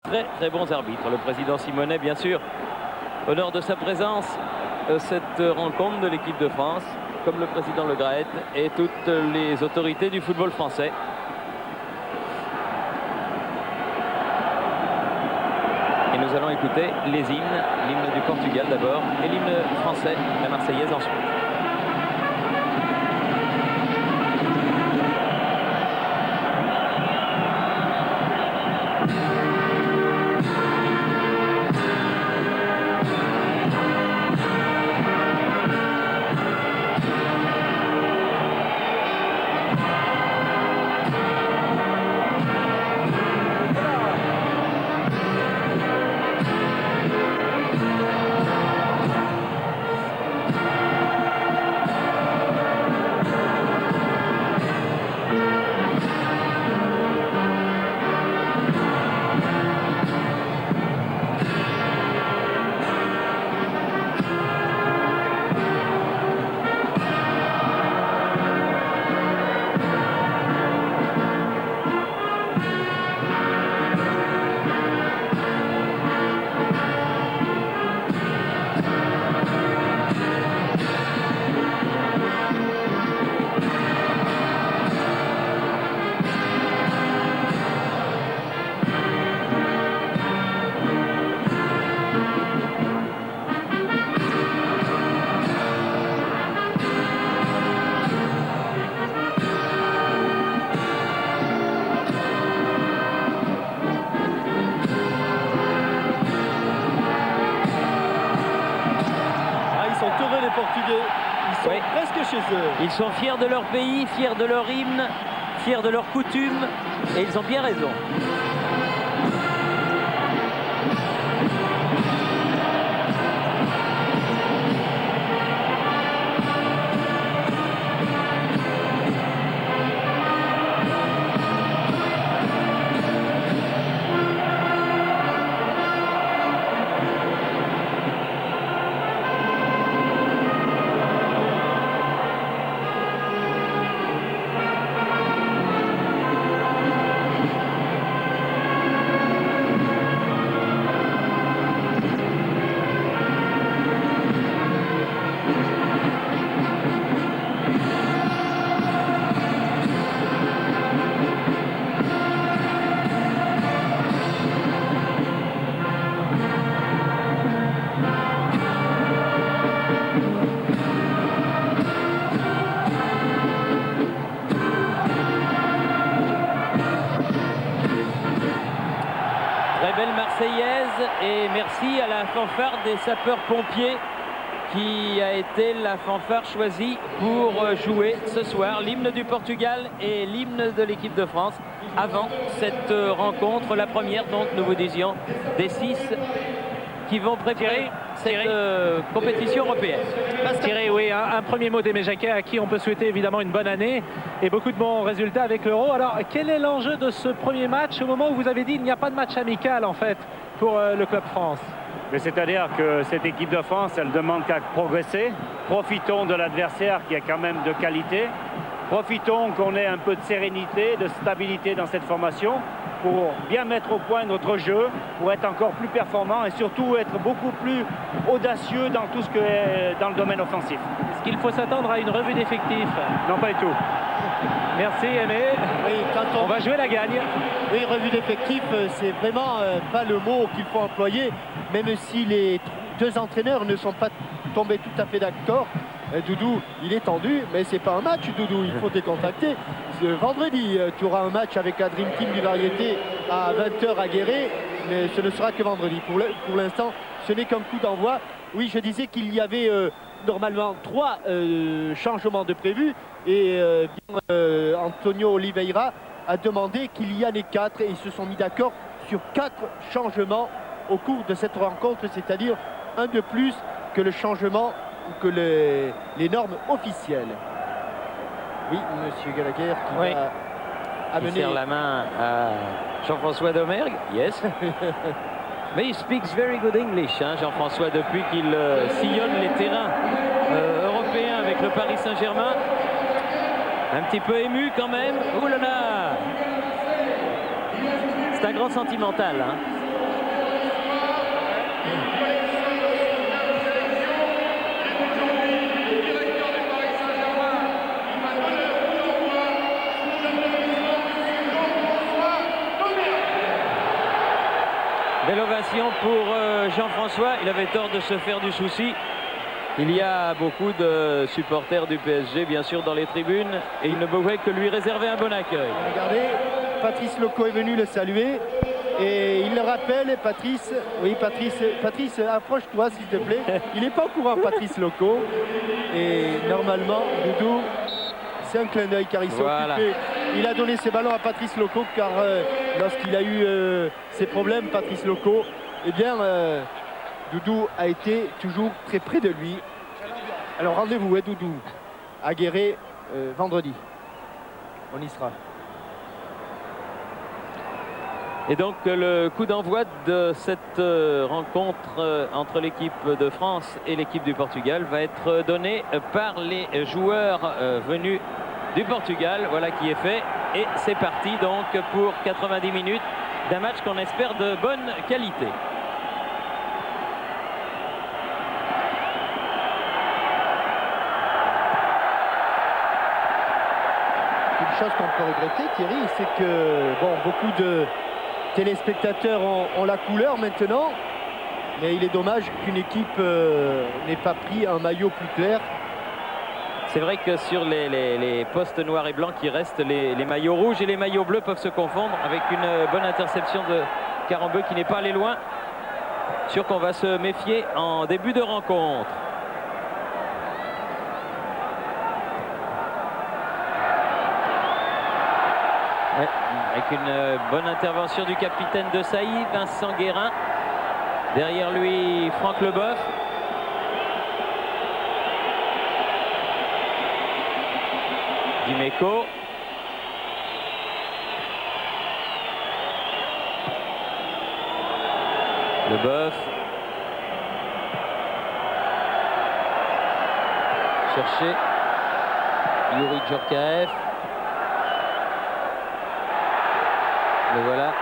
Très très bons arbitres. Le président Simonet, bien sûr, honneur de sa présence cette rencontre de l'équipe de France, comme le président Le Graët et toutes les autorités du football français. Et nous allons écouter les hymnes, l'hymne du Portugal d'abord et l'hymne français, la Marseillaise ensuite. Portugais, ils sont presque chez eux. Ils sont fiers de leur pays, fiers de leur hymne, fiers de leurs coutumes, et ils ont bien raison. Très belle Marseillaise et merci à la fanfare des sapeurs-pompiers qui a été la fanfare choisie pour jouer ce soir l'hymne du Portugal et l'hymne de l'équipe de France avant cette rencontre, la première donc nous vous disions des 6 qui vont préparer cette compétition européenne. Thierry, oui, un premier mot d'Aimé Jacquet à qui on peut souhaiter évidemment une bonne année et beaucoup de bons résultats avec l'Euro. Alors quel est l'enjeu de ce premier match au moment où vous avez dit qu'il n'y a pas de match amical en fait pour le Club France? C'est-à-dire que cette équipe de France, elle demande qu'à progresser. Profitons de l'adversaire qui a quand même de qualité. Profitons qu'on ait un peu de sérénité, de stabilité dans cette formation pour bien mettre au point notre jeu, pour être encore plus performant et surtout être beaucoup plus audacieux dans tout ce que est dans le domaine offensif. Est-ce qu'il faut s'attendre à une revue d'effectifs? Non, pas du tout. Merci Aimé. Oui, on va jouer la gagne. Oui, revue d'effectifs, c'est vraiment pas le mot qu'il faut employer, même si les deux entraîneurs ne sont pas tombés tout à fait d'accord. Doudou, il est tendu, mais c'est pas un match, Doudou, il faut décontracter. Vendredi, tu auras un match avec la Dream Team du Variété à 20 h à Guéret, mais ce ne sera que vendredi. Pour l'instant, ce n'est qu'un coup d'envoi. Oui, je disais qu'il y avait normalement 3 changements de prévus et Antonio Oliveira a demandé qu'il y en ait 4 et ils se sont mis d'accord sur 4 changements au cours de cette rencontre, c'est-à-dire un de plus que le changement que les normes officielles. Oui, monsieur Gallagher qui va amener... Il serre la main à Jean-François Domergue. Yes. Mais il speaks very good English, hein, Jean-François, depuis qu'il sillonne les terrains européens avec le Paris Saint-Germain. Un petit peu ému quand même. Ouh là là! C'est un grand sentimental, hein. Belle ovation pour Jean-François. Il avait tort de se faire du souci. Il y a beaucoup de supporters du PSG, bien sûr, dans les tribunes. Et il ne pouvait que lui réserver un bon accueil. Regardez, Patrice Loco est venu le saluer. Et il le rappelle, Patrice. Oui, Patrice, approche-toi, s'il te plaît. Il n'est pas au courant, Patrice Loco. Et normalement, Doudou, c'est un clin d'œil car il s'est occupé. Il a donné ses ballons à Patrice Loco car lorsqu'il a eu ses problèmes, Patrice Loco, eh bien, Doudou a été toujours très près de lui. Alors rendez-vous, Doudou, à Guéret vendredi. On y sera. Et donc le coup d'envoi de cette rencontre entre l'équipe de France et l'équipe du Portugal va être donné par les joueurs venus du Portugal. Voilà qui est fait. Et c'est parti donc pour 90 minutes d'un match qu'on espère de bonne qualité. Une chose qu'on peut regretter, Thierry, c'est que bon, beaucoup de téléspectateurs ont la couleur maintenant, mais il est dommage qu'une équipe n'ait pas pris un maillot plus clair. C'est vrai que sur les postes noirs et blancs qui restent, les maillots rouges et les maillots bleus peuvent se confondre avec une bonne interception de Karambeu qui n'est pas allé loin. Sûr qu'on va se méfier en début de rencontre. Ouais, avec une bonne intervention du capitaine de Sailly, Vincent Guérin. Derrière lui, Franck Leboeuf. Dimeco. Leboeuf. Chercher. Youri Djorkaeff. Le voilà.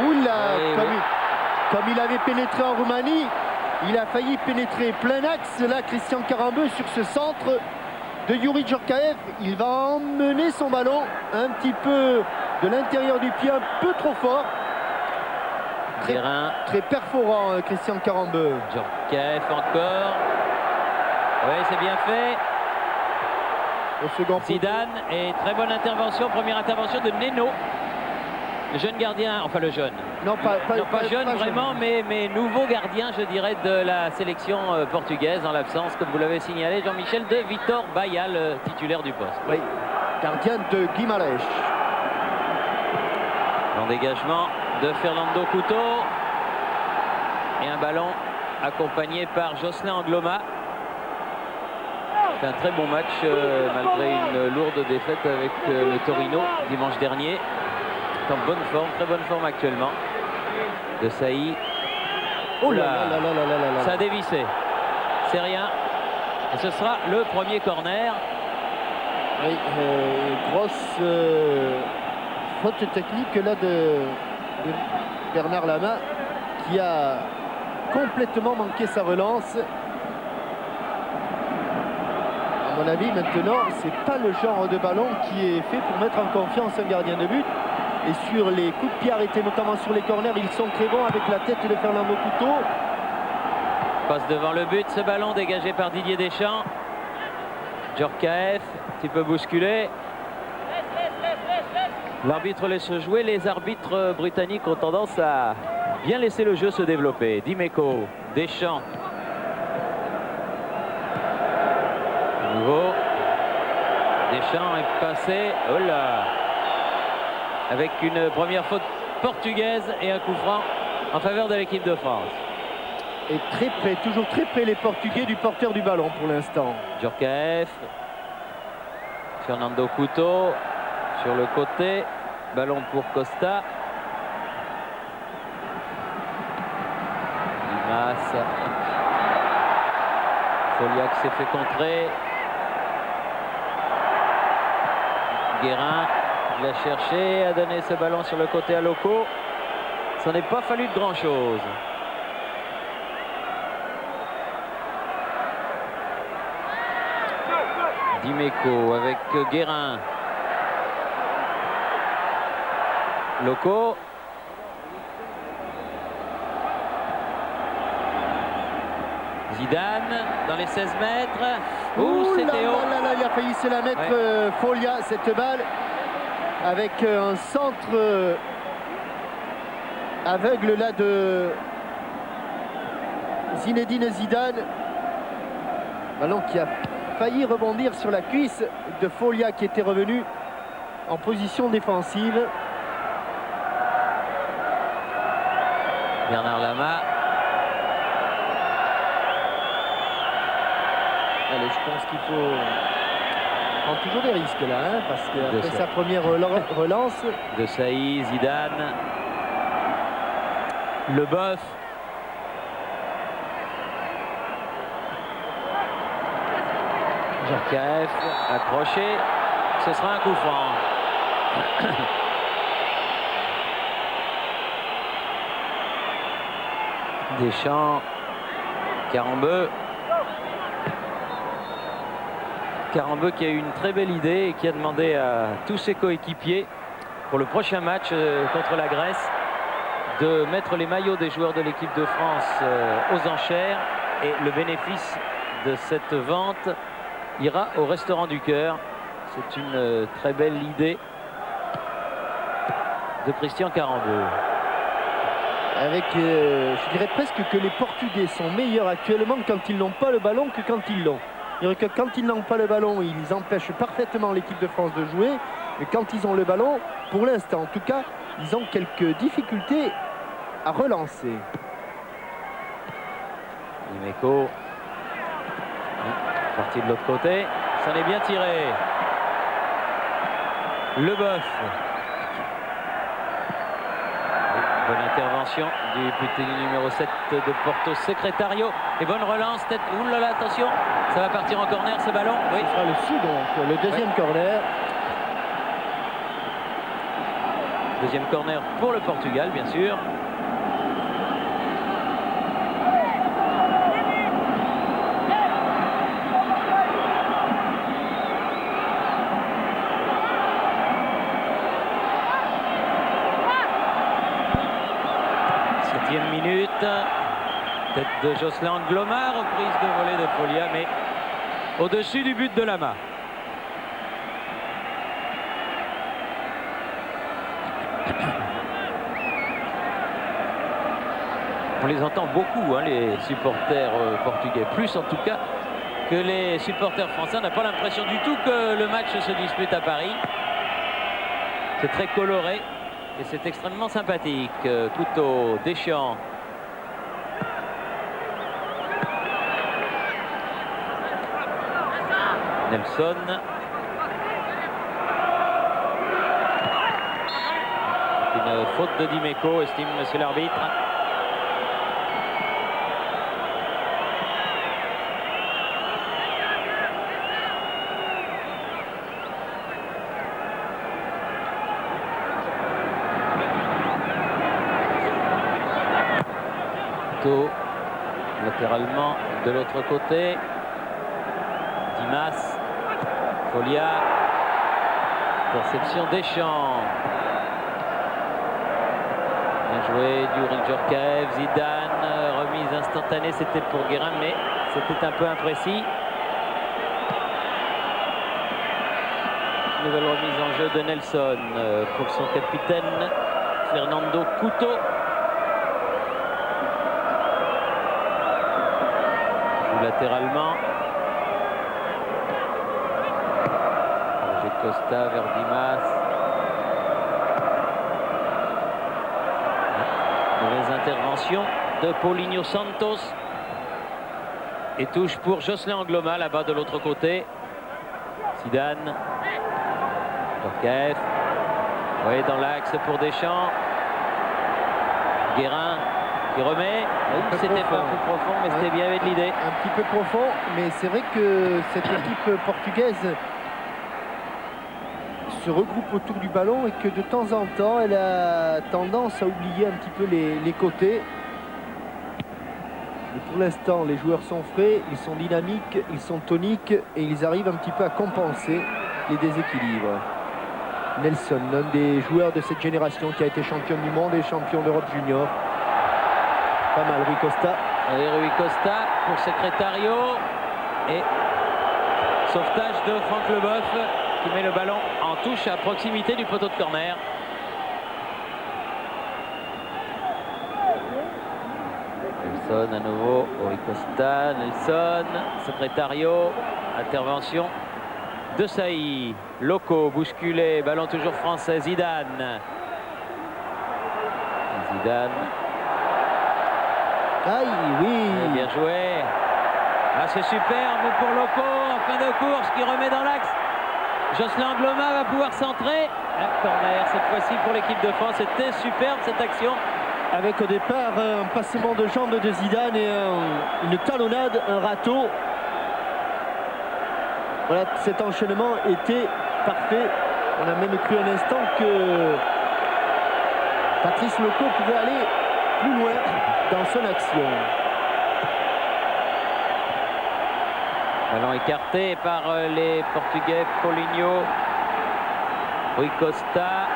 Oula, Oui, comme il avait pénétré en Roumanie, il a failli pénétrer plein axe. Là, Christian Karambeu sur ce centre de Youri Djorkaeff. Il va emmener son ballon un petit peu de l'intérieur du pied, un peu trop fort. Très perforant, Christian Karambeu. Djorkaeff encore. Oui, c'est bien fait. Au second Zidane et très bonne intervention. Première intervention de Neno. Le jeune gardien, enfin le jeune. Non, pas jeune vraiment, jeune. mais nouveau gardien, je dirais, de la sélection portugaise en l'absence, comme vous l'avez signalé, Jean-Michel, de Vitor Baia, le titulaire du poste. Oui, gardien de Guimarães. En dégagement de Fernando Couto. Et un ballon accompagné par Jocelyn Angloma. C'est un très bon match malgré une lourde défaite avec le Torino dimanche dernier. En bonne forme, très bonne forme actuellement de Sailly. Oh là là là là là là là. Ça a dévissé. C'est rien. Et ce sera le premier corner. Oui, grosse faute technique là de Bernard Lama qui a complètement manqué sa relance. À mon avis, maintenant, c'est pas le genre de ballon qui est fait pour mettre en confiance un gardien de but. Et sur les coups de pied arrêtés, notamment sur les corners, ils sont très bons avec la tête de Fernando Couto. Passe devant le but, ce ballon dégagé par Didier Deschamps. Djorkaeff, un petit peu bousculé. L'arbitre laisse jouer. Les arbitres britanniques ont tendance à bien laisser le jeu se développer. Dimeco, Deschamps. De nouveau. Deschamps est passé. Oh là! Avec une première faute portugaise et un coup franc en faveur de l'équipe de France. Et très près, toujours très près les Portugais du porteur du ballon pour l'instant. Djorkaeff. Fernando Couto sur le côté. Ballon pour Costa. Dimas. Foliac s'est fait contrer. Guérin. Il a cherché à donner ce ballon sur le côté à Loco. Ça n'est pas fallu de grand-chose. Dimeco avec Guérin. Loco. Zidane dans les 16 mètres. Ouh, c'était haut. il a failli se la mettre Foglia, cette balle, avec un centre aveugle là de Zinedine Zidane. Ballon qui a failli rebondir sur la cuisse de Foglia qui était revenu en position défensive. Bernard Lama. Allez, je pense qu'il faut prendre toujours des risques là, hein, parce qu'après sa première relance. De Saï, Zidane. Leboeuf. Djorkaeff accroché. Ce sera un coup franc. Deschamps. Carambeu. Carambeu qui a eu une très belle idée et qui a demandé à tous ses coéquipiers pour le prochain match contre la Grèce de mettre les maillots des joueurs de l'équipe de France aux enchères, et le bénéfice de cette vente ira au Restaurant du Cœur. C'est une très belle idée de Christian Carambeu. Avec, je dirais presque que les Portugais sont meilleurs actuellement quand ils n'ont pas le ballon que quand ils l'ont. Que quand ils n'ont pas le ballon, ils empêchent parfaitement l'équipe de France de jouer. Mais quand ils ont le ballon, pour l'instant en tout cas, ils ont quelques difficultés à relancer. Dimeco. Parti de l'autre côté. Ça est bien tiré. Leboeuf. Bonne intervention du petit numéro 7 de Porto Secretario. Et bonne relance. Tête. Ouh là là, attention. Ça va partir en corner ce ballon. Oui. Ce sera le second, le deuxième corner. Deuxième corner pour le Portugal, bien sûr. Septième minute. Tête de Jocelyn Gloma, reprise de volée de Foglia, mais au-dessus du but de Lama. On les entend beaucoup, hein, les supporters portugais, plus en tout cas que les supporters français. On n'a pas l'impression du tout que le match se dispute à Paris. C'est très coloré et c'est extrêmement sympathique. Couteau, Deschamps. Nelson. Une faute de Dimeco, estime monsieur l'arbitre. Latéralement de l'autre côté. Dimas. Foglia. Perception Deschamps. Bien joué du Djorkaeff. Zidane. Remise instantanée. C'était pour Guérin, mais c'était un peu imprécis. Nouvelle remise en jeu de Nelson pour son capitaine Fernando Couto. Latéralement. Roger Costa vers Dimas. Mauvaise intervention de Paulinho Santos. Et touche pour Jocelyn Angloma là-bas de l'autre côté. Zidane. Djorkaeff. Oui, dans l'axe pour Deschamps. Guérin qui remet. C'était pas un peu profond, mais c'était bien avec l'idée. Un petit peu profond, mais c'est vrai que cette équipe portugaise se regroupe autour du ballon et que de temps en temps, elle a tendance à oublier un petit peu les côtés. Et pour l'instant, les joueurs sont frais, ils sont dynamiques, ils sont toniques et ils arrivent un petit peu à compenser les déséquilibres. Nelson, l'un des joueurs de cette génération qui a été champion du monde et champion d'Europe junior. Pas mal, Rui Costa. Et Rui Costa pour Secretario. Et sauvetage de Franck Leboeuf qui met le ballon en touche à proximité du poteau de corner. Nelson à nouveau, Rui Costa, Nelson, Secretario, intervention de Saï. Loco bousculé, ballon toujours français, Zidane. Zidane. Aïe, oui. Bien joué. Ah, c'est superbe pour Loco en fin de course qui remet dans l'axe. Jocelyn Angloma va pouvoir centrer. Un corner cette fois-ci pour l'équipe de France. C'était superbe cette action. Avec au départ un passement de jambes de Zidane et une talonnade, un râteau. Voilà, cet enchaînement était parfait. On a même cru un instant que Patrice Loco pouvait aller plus loin dans son action. Ballon écarté par les Portugais. Paulinho, Rui Costa,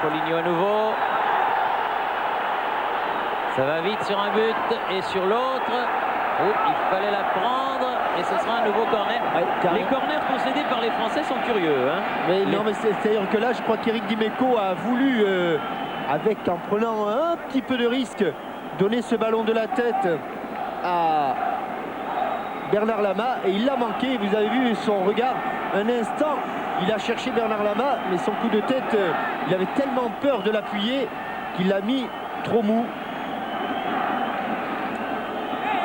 Paulinho à nouveau. Ça va vite sur un but et sur l'autre. Oh, il fallait la prendre et ce sera un nouveau corner. Ouais, les corners concédés par les Français sont curieux. Hein. Mais non, mais c'est-à-dire que là, je crois qu'Éric Dimeco a voulu, en prenant un petit peu de risque, donner ce ballon de la tête à Bernard Lama et il l'a manqué. Vous avez vu son regard un instant. Il a cherché Bernard Lama, mais son coup de tête, il avait tellement peur de l'appuyer qu'il l'a mis trop mou.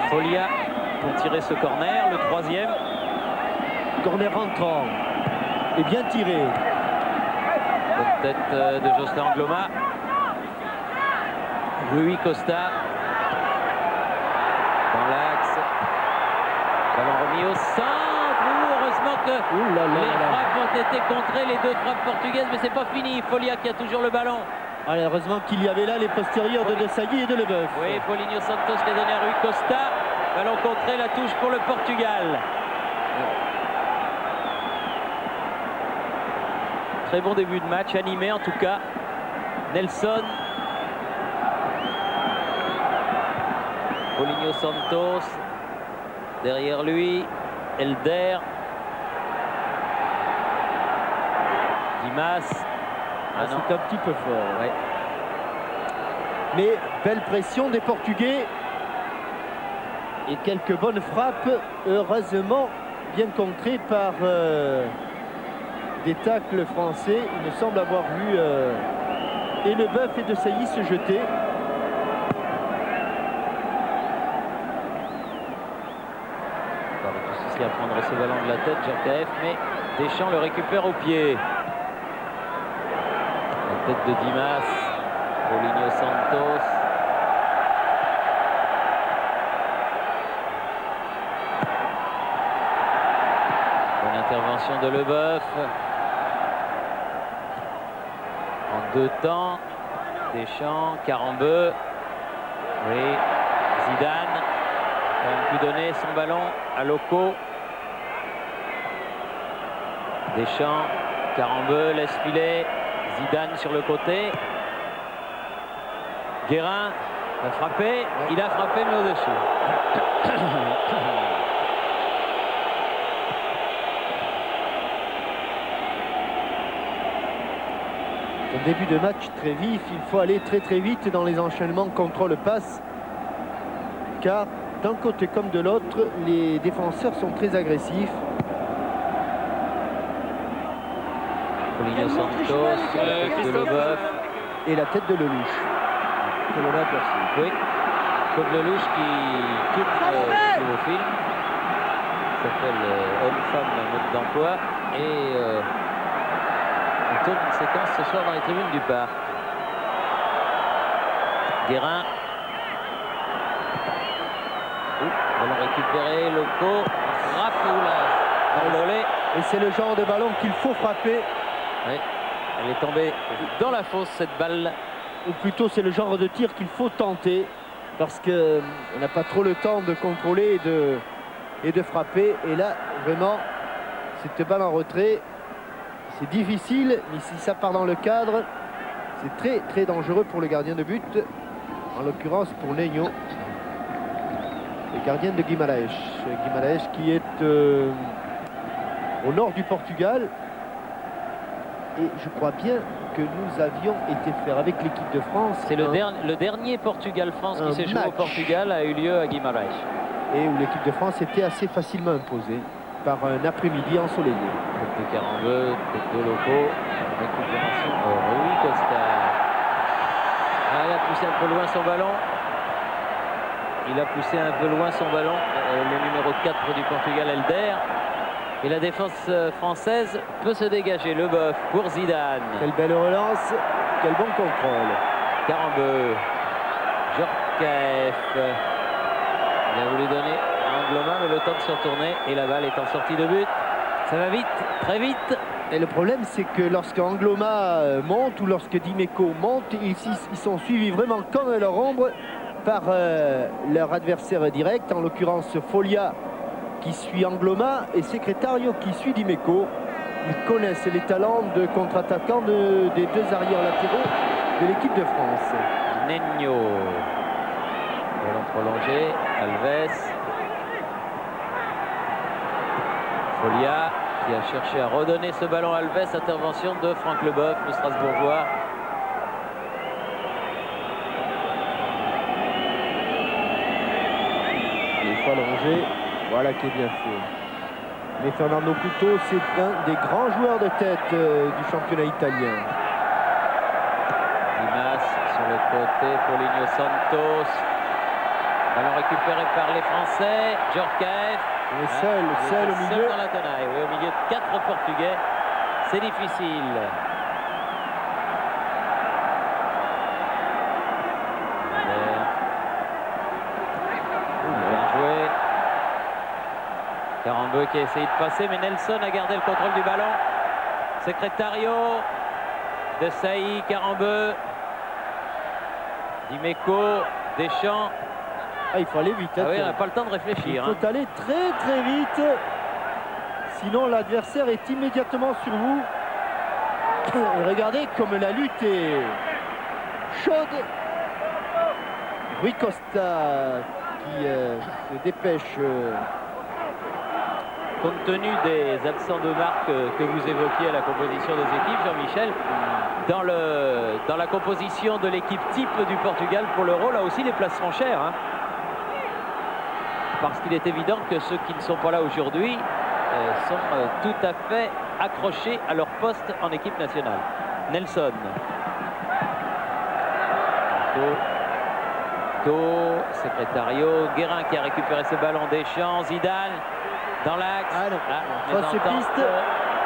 Folia pour tirer ce corner, le troisième. Corner rentrant et bien tiré. Bonne tête de Jocelyn Angloma. Rui Costa dans l'axe. Ballon remis au centre. Heureusement que les frappes ont été contrées, les deux frappes portugaises, mais c'est pas fini. Folia qui a toujours le ballon. Allez, heureusement qu'il y avait là les postérieurs de Desailly et de Leboeuf. Oui, Paulinho Santos qui a donné à Rui Costa. Ballon contré, la touche pour le Portugal. Très bon début de match, animé en tout cas. Nelson. Paulinho Santos. Derrière lui, Elder. Dimas. C'est un petit peu fort. Ouais. Mais belle pression des Portugais. Et quelques bonnes frappes, heureusement bien contrées par des tacles français. Il me semble avoir vu et Leboeuf et Desailly se jeter. Pas de souci à prendre ce ballon de la tête, Djorkaeff, mais Deschamps le récupère au pied. La tête de Dimas, Paulinho Santos. Bonne intervention de Leboeuf. En deux temps, Deschamps, Carambeu. Oui, Zidane a même pu donner son ballon à Loco. Deschamps, Carambeu laisse filer. Zidane sur le côté. Guérin a frappé. Il a frappé mais au-dessus. Un début de match très vif. Il faut aller très très vite dans les enchaînements contrôle-passe. Car d'un côté comme de l'autre, les défenseurs sont très agressifs. Paulinho Santos, de Leboeuf. Et la tête de Lelouch. Que l'on aperçu. Oui, Claude Lelouch qui tourne au film. S'appelle Homme-Femme mode d'emploi. Et on tourne une séquence ce soir dans les tribunes du parc. Guérin. Ballon récupéré, Loco. Frappe ou la envolée. Et c'est le genre de ballon qu'il faut frapper Oui, elle est tombée dans la fosse, cette balle. Ou plutôt, c'est le genre de tir qu'il faut tenter parce qu'on n'a pas trop le temps de contrôler et de frapper. Et là, vraiment, cette balle en retrait, c'est difficile, mais si ça part dans le cadre, c'est très très dangereux pour le gardien de but, en l'occurrence pour Nenho, le gardien de Guimarães. Guimarães qui est au nord du Portugal. Et je crois bien que nous avions été faire avec l'équipe de France. C'est le dernier Portugal-France qui s'est joué au Portugal a eu lieu à Guimarães. Et où l'équipe de France était assez facilement imposée par un après-midi ensoleillé. De Carambeu, de Locaux, récupération Rui Costa. Ah, il a poussé un peu loin son ballon. Il a poussé un peu loin son ballon. Le numéro 4 du Portugal, Elder. Et la défense française peut se dégager. Leboeuf pour Zidane. Quelle belle relance, quel bon contrôle. Carambeu, Djorkaeff. Il a voulu donner à Angloma, mais le temps de se retourner. Et la balle est en sortie de but. Ça va vite, très vite. Et le problème, c'est que lorsque Angloma monte ou lorsque Dimeco monte, ils sont suivis vraiment comme à leur ombre par leur adversaire direct, en l'occurrence Folia qui suit Angloma et Secretario qui suit Dimeco. Ils connaissent les talents de contre-attaquants des deux arrières latéraux de l'équipe de France. Nenho. Ballon prolongé. Alves. Folia qui a cherché à redonner ce ballon à Alves. Intervention de Franck Leboeuf, le Strasbourgeois. Il faut allonger. Voilà qui est bien fait. Mais Fernando Couto, c'est un des grands joueurs de tête du championnat italien. Dimas sur le côté, Paulinho Santos. Ballon récupéré par les Français. Djorkaeff. Seul au milieu. Seul dans la tenaille. Oui, au milieu de 4 Portugais. C'est difficile. Bien joué. Carambeu qui a essayé de passer, mais Nelson a gardé le contrôle du ballon. Secretario de Saï, Carambeu, Dimeco, Deschamps. Ah, il faut aller vite. Ah oui, on n'a pas le temps de réfléchir. Il faut aller très très vite. Sinon, l'adversaire est immédiatement sur vous. Et regardez comme la lutte est chaude. Rui Costa qui se dépêche. Compte tenu des absents de marque que vous évoquiez à la composition des équipes, Jean-Michel, dans la composition de l'équipe type du Portugal pour l'Euro, là aussi les places seront chères. Hein. Parce qu'il est évident que ceux qui ne sont pas là aujourd'hui sont tout à fait accrochés à leur poste en équipe nationale. Nelson. Secretario. Guérin qui a récupéré ce ballon. Deschamps. Zidane. Dans l'axe. Fausse piste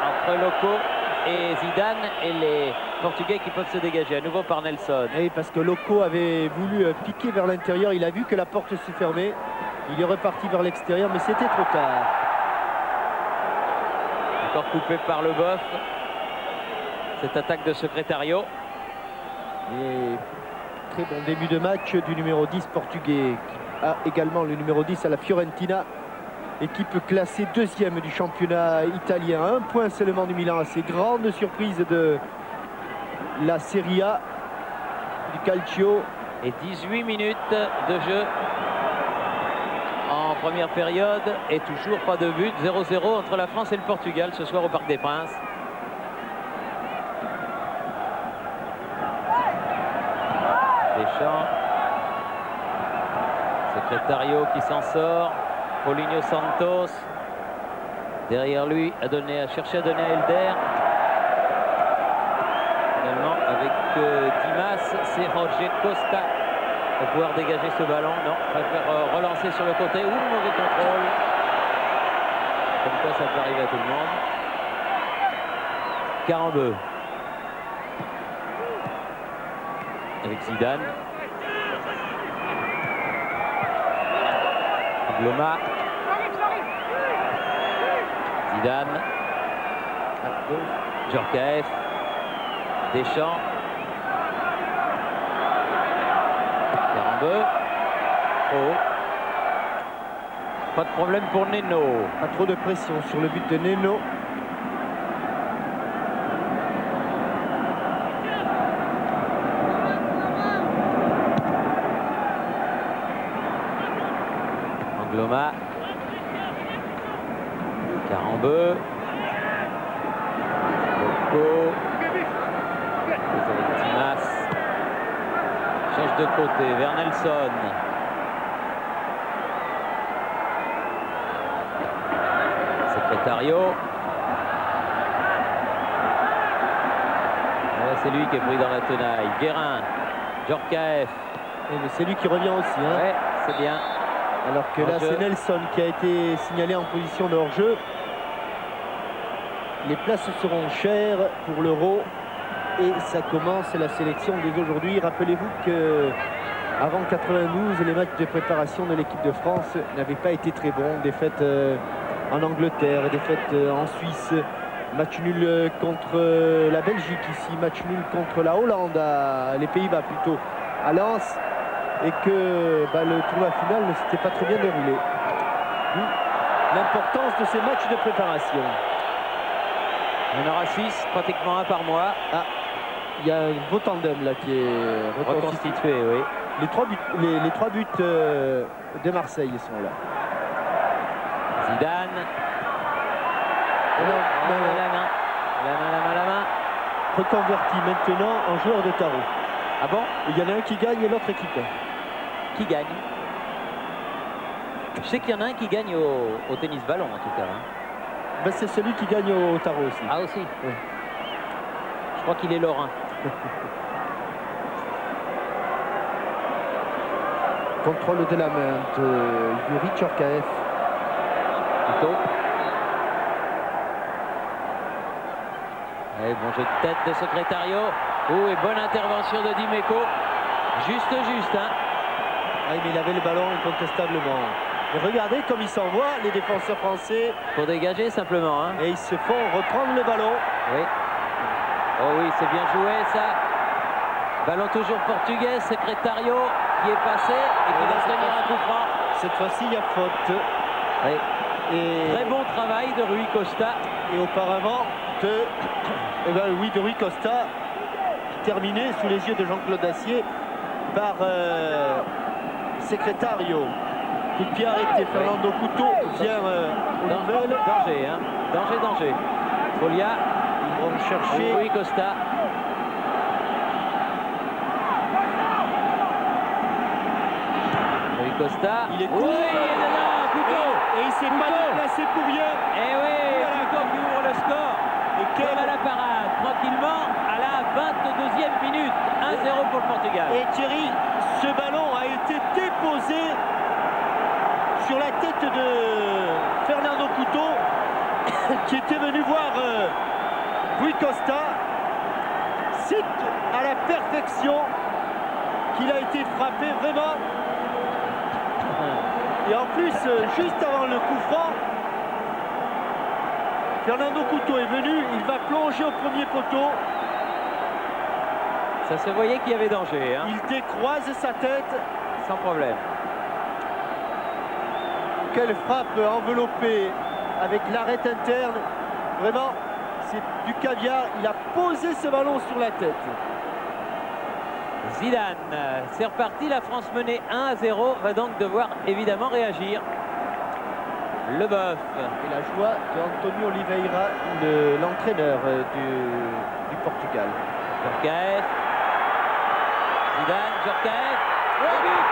entre Locaux et Zidane et les Portugais qui peuvent se dégager à nouveau par Nelson. Et parce que Locaux avait voulu piquer vers l'intérieur, il a vu que la porte se fermait, il est reparti vers l'extérieur, mais c'était trop tard. Encore coupé par Leboeuf. Cette attaque de Secretario. Et très bon début de match du numéro 10 portugais, qui a également le numéro 10 à la Fiorentina. Équipe classée deuxième du championnat italien. Un point seulement du Milan. C'est grande surprise de la Serie A du Calcio. Et 18 minutes de jeu en première période. Et toujours pas de but. 0-0 entre la France et le Portugal ce soir au Parc des Princes. Deschamps. Secretario qui s'en sort. Paulinho Santos derrière lui a cherché à donner à Elder. Finalement avec Dimas, c'est Roger Costa pour pouvoir dégager ce ballon. Non, préfère relancer sur le côté. Mauvais contrôle. Comme quoi ça peut arriver à tout le monde. Carambeu avec Zidane. Angloma. Zidane. Djorkaeff. Deschamps. Carambeu. Oh. Pas de problème pour Neno. Pas trop de pression sur le but de Neno. Angloma. Carambeu. Bocco. Timas. Change de côté vers Nelson. Secrétario. C'est lui qui est pris dans la tenaille. Guérin. Djorkaeff. C'est lui qui revient aussi. Hein. Ouais, c'est bien. Alors que là, c'est Nelson qui a été signalé en position de hors-jeu. Les places seront chères pour l'Euro. Et ça commence la sélection dès aujourd'hui. Rappelez-vous que avant 92, les matchs de préparation de l'équipe de France n'avaient pas été très bons. Défaite en Angleterre, défaite en Suisse, match nul contre la Belgique ici, match nul contre la Hollande, les Pays-Bas plutôt, à Lens. Et que le tournoi final ne s'était pas très bien déroulé. L'importance de ces matchs de préparation. Il y en aura 6, pratiquement un par mois. Ah, il y a un beau tandem là qui est reconstitué, oui. Les trois buts de Marseille sont là. Zidane. La main. Reconverti maintenant en joueur de tarot. Ah bon? Il y en a un qui gagne et l'autre équipe. Qui gagne? Je sais qu'il y en a un qui gagne au tennis ballon en tout cas. Hein. C'est celui qui gagne au tarot aussi. Ah aussi? Oui. Je crois qu'il est lorrain. Contrôle de la main de Youri Djorkaeff. Plutôt. Et bon jeu de tête de Secrétario. Oh, et bonne intervention de Dimeco. Juste, hein. Ah, mais il avait le ballon incontestablement. Et regardez comme ils s'envoient, les défenseurs français. Pour dégager simplement. Hein. Et ils se font reprendre le ballon. Oui. Oh oui, c'est bien joué ça. Ballon toujours portugais, Secrétario qui est passé et qui va tenir un coup franc. Cette fois-ci, il y a faute. Oui. Et très bon travail de Rui Costa. Et auparavant, de Rui Costa, terminé sous les yeux de Jean-Claude Dacier par Secrétario. Coup de pied arrêté, Fernando Couto vient aux nouvelles. Danger, hein. Danger. Folia. Ils vont chercher Rui Costa. Rui Costa. Il est oui, il est là, Couto. Et il s'est pas déplacé pour rien. Et oui, Couto qui ouvre le score. Et comme à la parade, tranquillement, à la 22e minute. 1-0 pour le Portugal. Et Thierry, ce ballon a été déposé sur la tête de Fernando Couto qui était venu voir Rui Costa. C'est à la perfection qu'il a été frappé, vraiment. Et en plus, juste avant le coup franc, Fernando Couto est venu, il va plonger au premier poteau. Ça se voyait qu'il y avait danger. Hein. Il décroise sa tête. Sans problème. Quelle frappe enveloppée avec l'arête interne. Vraiment, c'est du caviar. Il a posé ce ballon sur la tête. Zidane, c'est reparti. La France menée 1-0 va donc devoir évidemment réagir. Leboeuf. Et la joie d'Antonio Oliveira, l'entraîneur du Portugal. Djorkaeff. Zidane, Djorkaeff. Oh, but.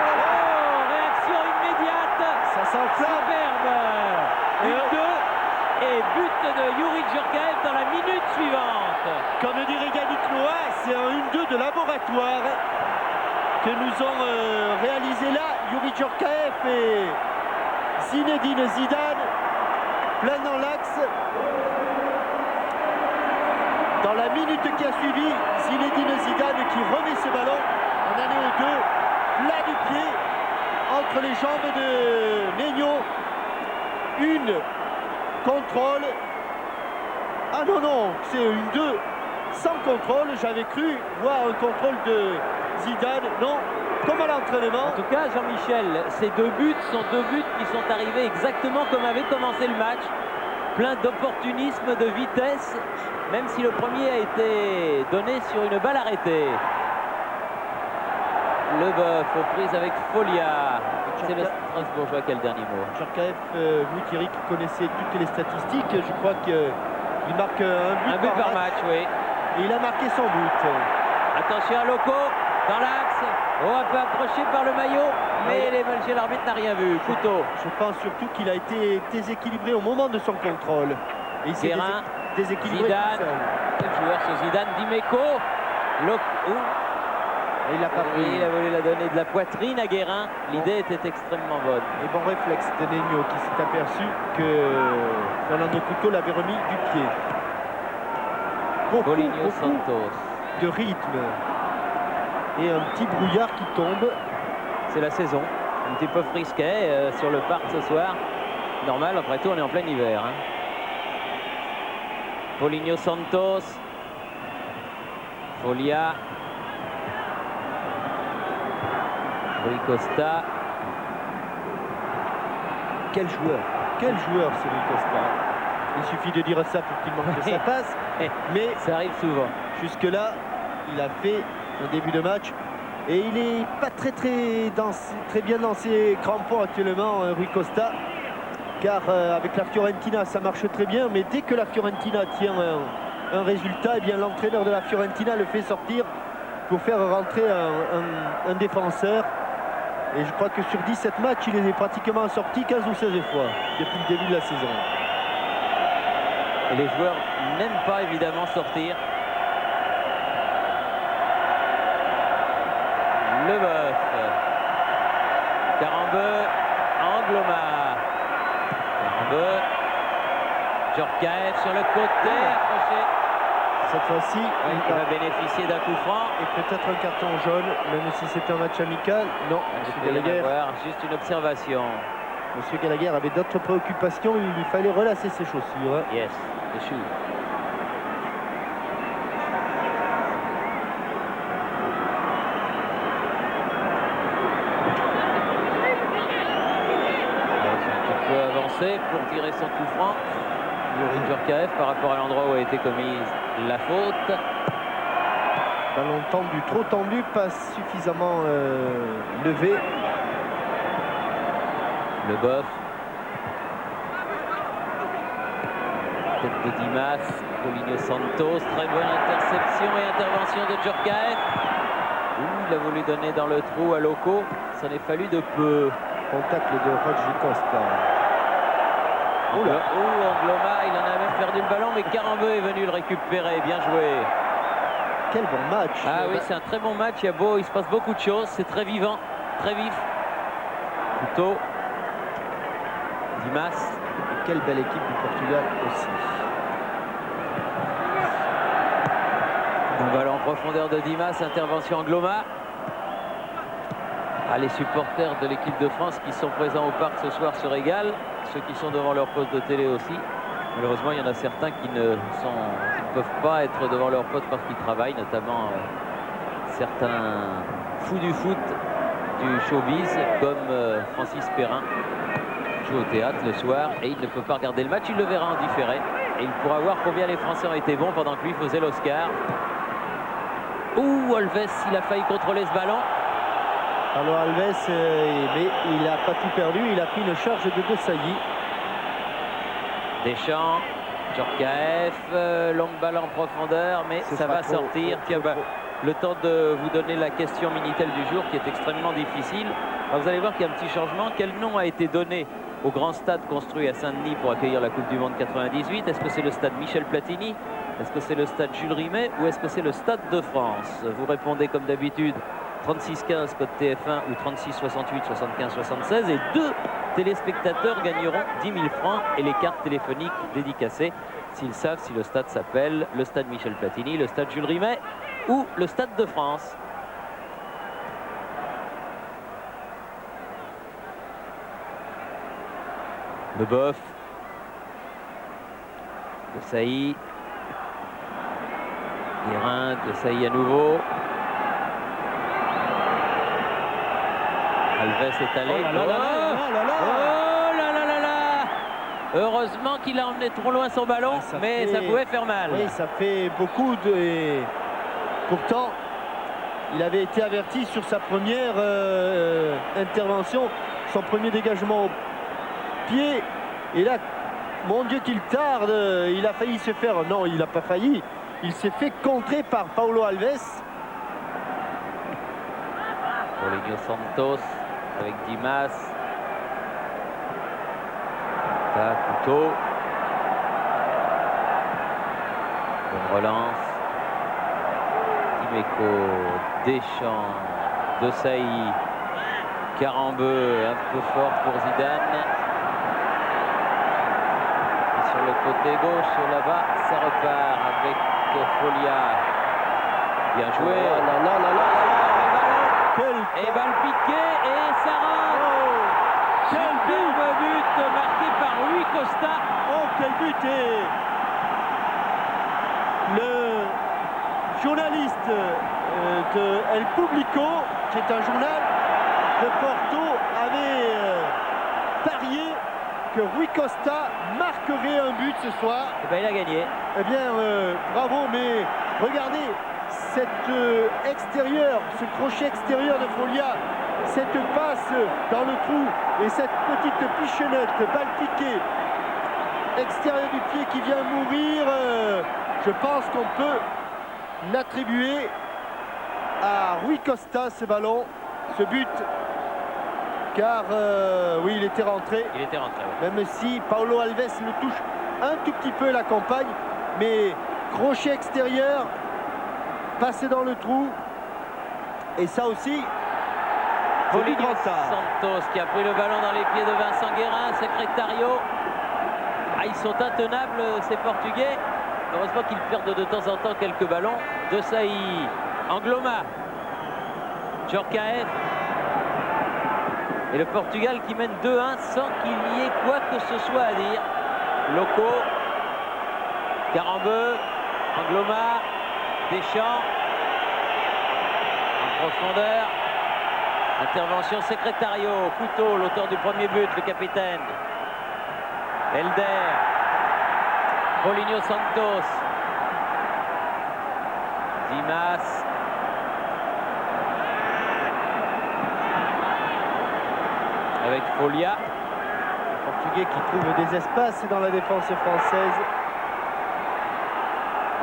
Oh, réaction immédiate. Ça s'enflamme. Superbe. But 2 et but de Youri Djorkaeff dans la minute suivante. Comme dirait Yannick Noah, c'est un 1-2 de laboratoire que nous ont réalisé là. Youri Djorkaeff et Zinedine Zidane, plein dans l'axe. Dans la minute qui a suivi, Zinedine Zidane qui remet ce ballon en allée au 2, plat du pied, entre les jambes de Neno. Une contrôle. Ah non, c'est une 2. sans contrôle. J'avais cru voir un contrôle de Zidane. Non, comme à l'entraînement. En tout cas, Jean-Michel, ces 2 buts sont 2 buts qui sont arrivés exactement comme avait commencé le match. Plein d'opportunisme, de vitesse, même si le premier a été donné sur une balle arrêtée. Leboeuf aux prises avec Folia. C'est le Strasbourgeois qui a le dernier mot. Djorkaeff, vous Thierry qui connaissez toutes les statistiques, je crois qu'il marque un but par match, oui. Et il a marqué son but. Attention à Loco, dans l'axe. Oh, un peu approché par le maillot, mais l'arbitre n'a rien vu. Couteau. Je pense surtout qu'il a été déséquilibré au moment de son contrôle. Et il s'est Guérin, déséquilibré. Zidane, quel joueur ce Zidane, Dimeco. Et il a pas pris. Il a voulu la donner de la poitrine à Guérin. L'idée était extrêmement bonne. Et bon réflexe de Nenio qui s'est aperçu que Fernando Couto l'avait remis du pied. Paulinho Beaucoup Santos. de rythme. Et un petit brouillard qui tombe. C'est la saison. Un petit peu frisquet sur le parc ce soir. Normal, après tout, on est en plein hiver. Hein. Paulinho Santos. Folia. Rui Costa. Quel joueur c'est Rui Costa. Il suffit de dire ça pour qu'il manque que ça passe. Mais ça arrive souvent. Jusque-là, il a fait un début de match. Et il n'est pas très bien dans ses crampons actuellement, Rui Costa. Car avec la Fiorentina, ça marche très bien. Mais dès que la Fiorentina tient un résultat, eh bien l'entraîneur de la Fiorentina le fait sortir pour faire rentrer un défenseur. Et je crois que sur 17 matchs, il est pratiquement sorti 15 ou 16 fois depuis le début de la saison. Et les joueurs n'aiment pas évidemment sortir. Leboeuf. Carambeu. Angloma. Carambeu. Djorkaeff sur le côté. Approché. Cette fois-ci, il va bénéficier d'un coup franc. Et peut-être un carton jaune, même si c'est un match amical. Non, Monsieur Gallagher. Juste une observation. Monsieur Gallagher avait d'autres préoccupations. Il lui fallait relasser ses chaussures. Yes, the shoe. Un peu avancé pour tirer son coup franc. Djorkaeff par rapport à l'endroit où a été commise la faute. Ballon tendu, trop tendu, pas suffisamment levé. Leboeuf. Tête de Dimas. Paulinho Santos. Très bonne interception et intervention de Djorkaeff. Il a voulu donner dans le trou à Loco. Ça n'est fallu de peu. Contact de Rui Costa. Angloma, il en a même perdu le ballon, mais Carambeu est venu le récupérer. Bien joué. Quel bon match. Ah oui, c'est un très bon match. Il se passe beaucoup de choses. C'est très vivant, très vif. Couteau. Dimas. Et quelle belle équipe du Portugal aussi. Bon ballon en profondeur de Dimas. Intervention Angloma. Ah, les supporters de l'équipe de France qui sont présents au parc ce soir se régalent. Ceux qui sont devant leur poste de télé aussi. Malheureusement, il y en a certains qui ne peuvent pas être devant leur poste parce qu'ils travaillent, notamment certains fous du foot du showbiz, comme Francis Perrin, qui joue au théâtre le soir et il ne peut pas regarder le match. Il le verra en différé et il pourra voir combien les Français ont été bons pendant que lui faisait l'Oscar. Alves, il a failli contrôler ce ballon. Alors Alves, mais il n'a pas tout perdu, il a pris une charge de Desailly. Deschamps, Djorkaeff, longue balle en profondeur, mais ça va sortir. Tiens, le temps de vous donner la question Minitel du jour qui est extrêmement difficile. Alors, vous allez voir qu'il y a un petit changement. Quel nom a été donné au grand stade construit à Saint-Denis pour accueillir la Coupe du Monde 98? Est-ce que c'est le stade Michel Platini? Est-ce que c'est le stade Jules Rimet? Ou est-ce que c'est le Stade de France? Vous répondez comme d'habitude 36-15 code TF1 ou 36-68 75-76 et 2 téléspectateurs gagneront 10 000 francs et les cartes téléphoniques dédicacées s'ils savent si le stade s'appelle le stade Michel Platini, le stade Jules Rimet ou le Stade de France. Leboeuf. Desailly. Guérin, Desailly à nouveau. Alves est allé. Oh là là là là là là. Oh là là là là. Heureusement qu'il a emmené trop loin son ballon, mais ça pouvait faire mal. Oui, ça fait beaucoup de... et pourtant, il avait été averti sur sa première intervention, son premier dégagement au pied. Et là, mon Dieu qu'il tarde, il a failli se faire... Non, il n'a pas failli. Il s'est fait contrer par Paulo Alves. Paulinho Santos avec Dimas. Couteau. Bonne relance. Dimeco, Deschamps, Desailly, Carambeu, un peu fort pour Zidane. Et sur le côté gauche, là-bas, ça repart avec Folia. Bien joué. Oh là là là là là. Et balle piquée et ça rentre. Superbe but marqué par Rui Costa. Oh, quel but! Et le journaliste de El Público, qui est un journal de Porto, avait parié que Rui Costa marquerait un but ce soir. Et ben il a gagné. Eh bien, bravo, mais regardez cet extérieur, ce crochet extérieur de Folia, cette passe dans le trou et cette petite pichonnette, balle piquée, extérieur du pied qui vient mourir. Je pense qu'on peut l'attribuer à Rui Costa, ce ballon, ce but, car oui, il était rentré. Il était rentré. Oui. Même si Paulo Alves le touche un tout petit peu, l'accompagne, mais crochet extérieur, passé dans le trou, et ça aussi, Paulinho Santos qui a pris le ballon dans les pieds de Vincent Guérin, Secretario. Ah, ils sont intenables ces Portugais. Heureusement qu'ils perdent de temps en temps quelques ballons. Desailly, Angloma, Djorkaeff. Et le Portugal qui mène 2-1 sans qu'il y ait quoi que ce soit à dire. Loco, Carambeu, Angloma, Deschamps. En profondeur. Intervention Secretario, Couteau, l'auteur du premier but, le capitaine. Elder, Paulinho Santos, Dimas, avec Folia. Les Portugais qui trouvent des espaces dans la défense française.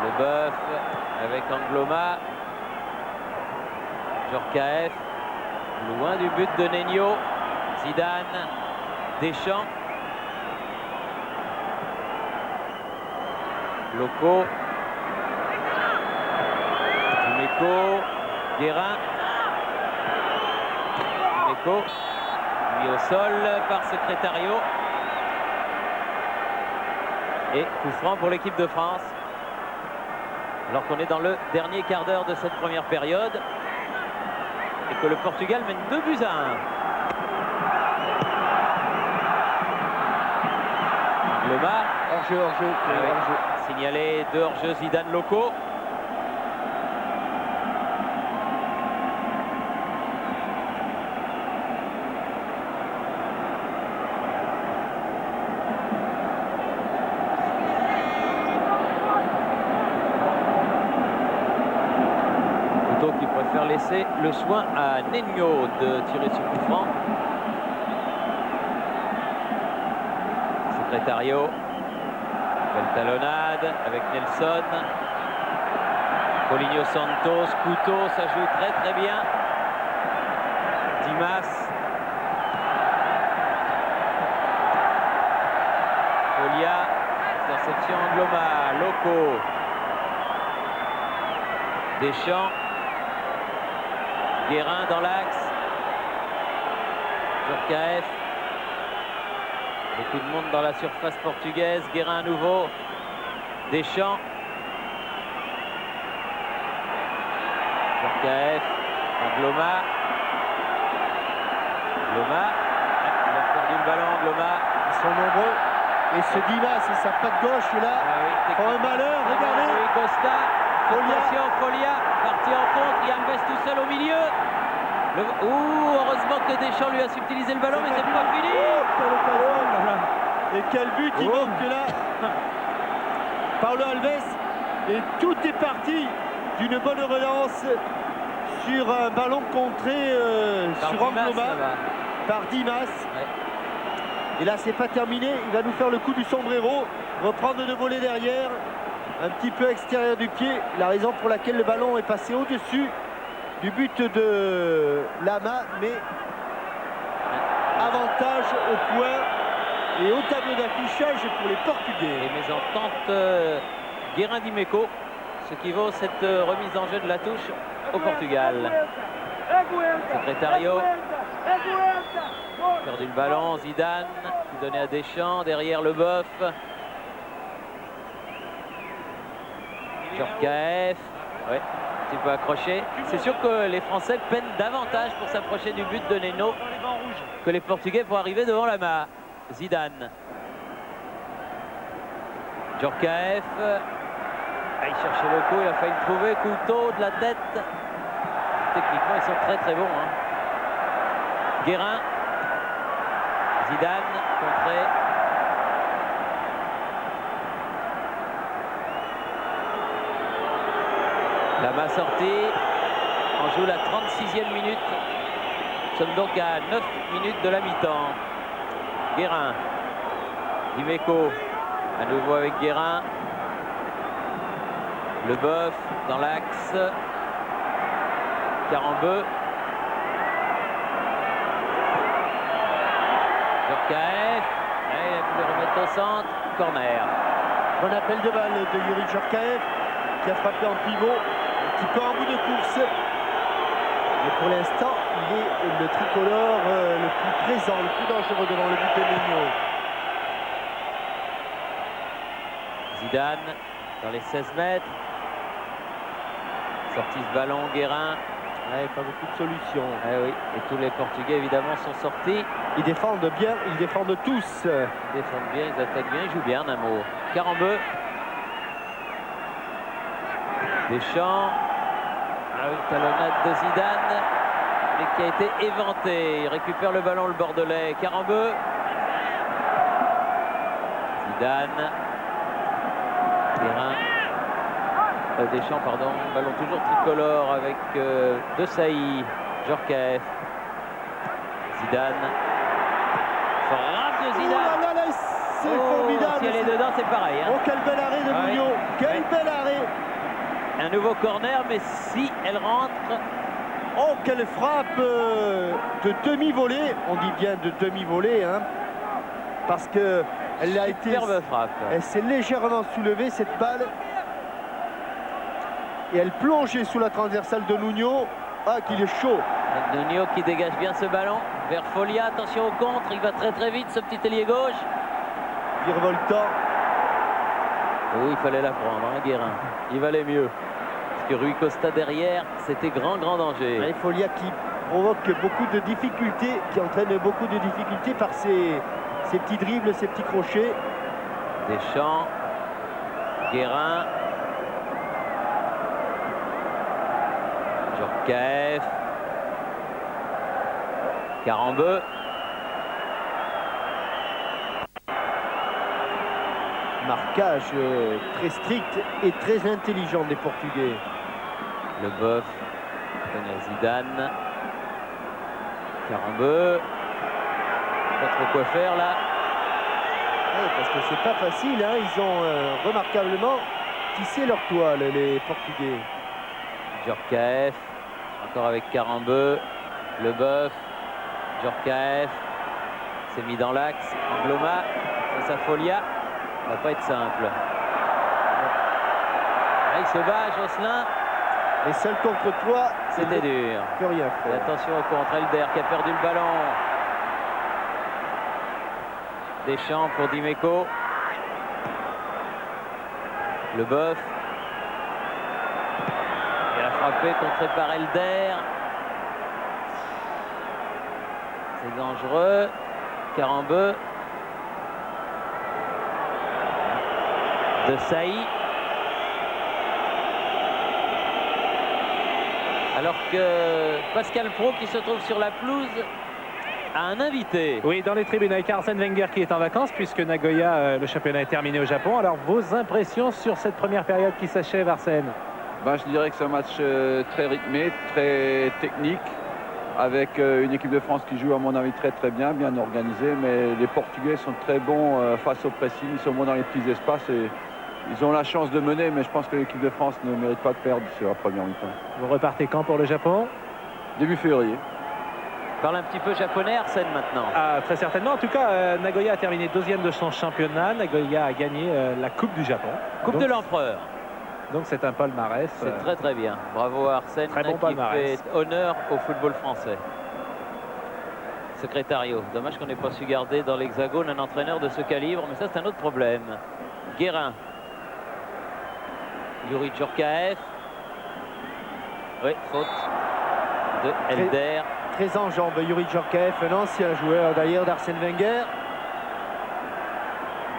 Le Boeuf avec Angloma, Djorkaeff. Loin du but de Nenio. Zidane, Deschamps. Loco. Dimeco. Guérin. Dimeco. Mis au sol par Secretario. Et coup franc pour l'équipe de France. Alors qu'on est dans le dernier quart d'heure de cette première période. Et que le Portugal mène 2-1. Loma. Hors-jeu. Signalé de hors-jeu Zidane Loco. Qui préfère laisser le soin à Nenio de tirer ce coup franc. Secretario. Belle talonnade avec Nelson. Paulinho Santos. Couteau, ça joue très bien. Dimas. Folia. Interception Angloma. Loco. Deschamps. Guérin dans l'axe. Djorkaeff. Beaucoup de monde dans la surface portugaise. Guérin à nouveau. Deschamps. Djorkaeff. Angloma. Angloma. Il a perdu le ballon, Angloma. Ils sont nombreux. Et ce Dimas et sa patte gauche là font un malheur. Regardez. Rui Costa. Attention, Folia, parti en contre, Yambes tout seul au milieu. Heureusement que Deschamps lui a subtilisé le ballon, mais c'est pas fini. Quelle occasion. Et quel but il manque là. Paulo Alves. Et tout est parti d'une bonne relance sur un ballon contré sur Angloma par Dimas. Ouais. Et là, c'est pas terminé. Il va nous faire le coup du sombrero, reprendre de voler derrière, un petit peu extérieur du pied. La raison pour laquelle le ballon est passé au-dessus du but de Lama, mais avantage au point et au tableau d'affichage pour les Portugais. Et mésentente Guérin Dimeco, ce qui vaut cette remise en jeu de la touche au Portugal. Secrétario. Perdu le ballon, Zidane qui donnait à Deschamps, derrière le boeuf. Djorkaeff, ouais, un petit peu accroché. C'est sûr que les Français peinent davantage pour s'approcher du but de Neno que les Portugais pour arriver devant la main. Zidane. Djorkaeff. Ah, il cherchait le coup, il a failli le trouver, couteau de la tête. Techniquement, ils sont très très bons. Hein. Guérin. Zidane, contré. La main sortie. On joue la 36e minute. Nous sommes donc à 9 minutes de la mi-temps. Guérin. Dimeco. À nouveau avec Guérin. Le boeuf dans l'axe. Carambeu. Djorkaeff. Il a pu le remettre au centre. Corner. Bon appel de balle de Youri Djorkaeff qui a frappé en pivot, un petit peu en bout de course. Mais pour l'instant, il est le tricolore le plus présent, le plus dangereux devant le but de Nino. Zidane dans les 16 mètres. Sorti ce ballon, Guérin. Ouais, pas beaucoup de solutions. Oui. Et tous les Portugais évidemment sont sortis. Ils défendent bien, ils défendent tous. Ils défendent bien, ils attaquent bien, ils jouent bien, Namo. Carambeu. Deschamps. Une talonnade de Zidane, mais qui a été éventé. Il récupère le ballon, le Bordelais. Carambeu. Zidane. Guérin. Deschamps, pardon. Ballon toujours tricolore avec De Sailly. Djorkaeff. Zidane. Frappe de Zidane. Oh là là, c'est formidable. Si elle est dedans, c'est pareil. Hein. Oh, quel bel arrêt de Muñoz. Quel bel arrêt. Un nouveau corner, mais si elle rentre... Oh, quelle frappe de demi-volée. On dit bien de demi-volée, hein, parce que elle a été... Superbe frappe. Elle s'est légèrement soulevée, cette balle. Et elle plongeait sous la transversale de Nuno. Ah, qu'il est chaud. Nuno qui dégage bien ce ballon. Vers Folia, attention au contre. Il va très très vite, ce petit ailier gauche. Virevoltant. Oui, il fallait la prendre, hein, Guérin. Il valait mieux. Parce que Rui Costa derrière, c'était grand danger. Et Folia qui provoque beaucoup de difficultés, qui entraîne beaucoup de difficultés par ses petits dribbles, ses petits crochets. Deschamps. Guérin. Djorkaeff. Carambeu. Marquage très strict et très intelligent des Portugais. Le boeuf. Zidane. Carambeu. Pas trop quoi faire là. Ouais, parce que c'est pas facile, hein. Ils ont remarquablement tissé leur toile, les Portugais. Djorkaeff. Encore avec Carambeu. Le boeuf. Djorkaeff. s'est mis dans l'axe. Angloma face à Folia. Ça va pas être simple. Là, il se bat, Josselin. Et seul contre toi, c'était dur. Plus rien faire. Attention au contre, Elder qui a perdu le ballon. Deschamps pour Dimeco. Le Boeuf. Il a frappé, contré par Elder. C'est dangereux. Carambeu. De Sailly. Alors que Pascal Pro, qui se trouve sur la pelouse, a un invité. Oui, dans les tribunes avec Arsène Wenger qui est en vacances puisque Nagoya, le championnat est terminé au Japon. Alors vos impressions sur cette première période qui s'achève, Arsène? Je dirais que c'est un match très rythmé, très technique, avec une équipe de France qui joue à mon avis très bien organisée, mais les Portugais sont très bons face au pressing, ils sont bons dans les petits espaces et ils ont la chance de mener, mais je pense que l'équipe de France ne mérite pas de perdre sur la première mi-temps. Vous repartez quand pour le Japon? Début février. Parle un petit peu japonais, Arsène, maintenant. Ah, très certainement. En tout cas, Nagoya a terminé 2e de son championnat. Nagoya a gagné la Coupe du Japon. Coupe de l'Empereur. Donc c'est un palmarès. C'est très bien. Bravo à Arsène, Très bon qui palmarès. fait honneur au football français. Secrétario. Dommage qu'on n'ait pas su garder dans l'Hexagone un entraîneur de ce calibre, mais ça c'est un autre problème. Guérin. Yuri Djorkaeff. Oui, faute de Elder. Très en jambes, Yuri Djorkaeff, un ancien joueur d'ailleurs d'Arsène Wenger.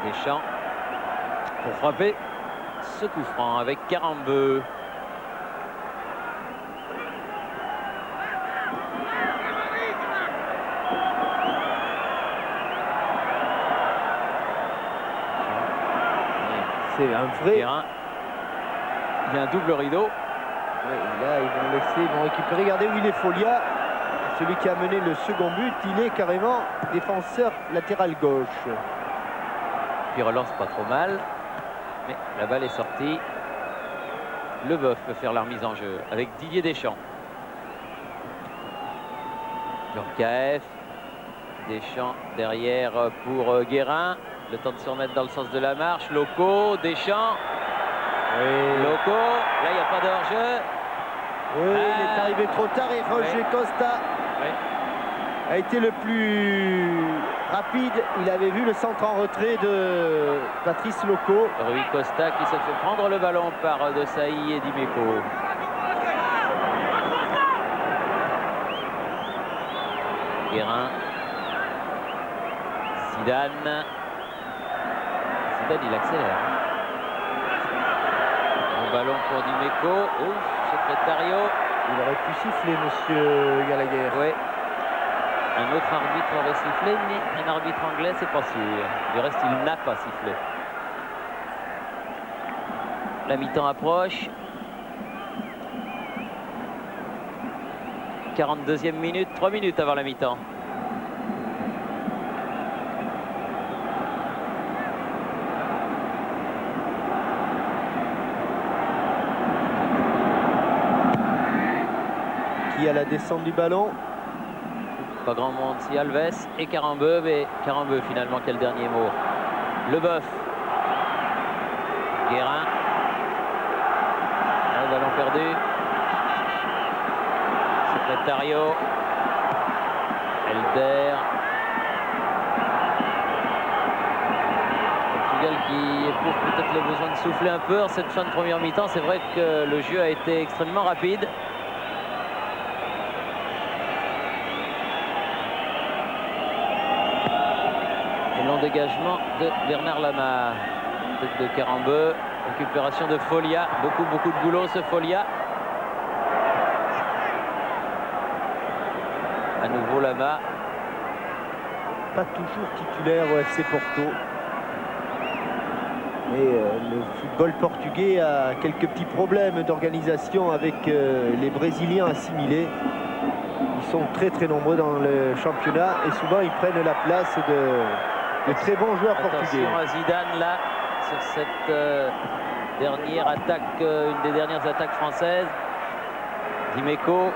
Deschamps pour frapper ce coup franc avec Karambeu. C'est un vrai. Guérin. Il y a un double rideau. Oui, là, ils vont récupérer. Regardez où il est, Folia. Celui qui a mené le second but, il est carrément défenseur latéral gauche. Puis relance pas trop mal. Mais la balle est sortie. Leboeuf peut faire la remise en jeu avec Didier Deschamps. Djorkaeff. Deschamps derrière pour Guérin. Le temps de se remettre dans le sens de la marche. Loco, Deschamps. Oui. Loco. Là, il n'y a pas de hors-jeu. Oui, il est arrivé trop tard et Roger Costa a été le plus rapide. Il avait vu le centre en retrait de Patrice Loco. Rui Costa qui se fait prendre le ballon par De Sailly et Dimeco. Guérin. Zidane. Zidane, il accélère. Bon ballon pour Dimeco. Ouf, Secrétario. Il aurait pu siffler, monsieur Gallagher. Oui. Un autre arbitre aurait sifflé, mais un arbitre anglais, c'est pas sûr. Du reste, il n'a pas sifflé. La mi-temps approche. 42e minute, 3 minutes avant la mi-temps. Qui a la descente du ballon. Pas grand monde, si Alves et Karambeu, mais Karambeu finalement qui a le dernier mot. Leboeuf. Guérin. Un ballon perdu. Secrétario. Elder. Portugal qui éprouve peut-être le besoin de souffler un peu en cette fin de première mi-temps. C'est vrai que le jeu a été extrêmement rapide. Long dégagement de Bernard Lama. Tête de Karambeu. Récupération de Folia. Beaucoup de boulot ce Folia. À nouveau Lama. Pas toujours titulaire au FC Porto. Mais le football portugais a quelques petits problèmes d'organisation avec les Brésiliens assimilés. Ils sont très nombreux dans le championnat et souvent ils prennent la place de très bons joueurs portugais. Attention à Zidane là sur cette dernière attaque, une des dernières attaques françaises. Dimeco.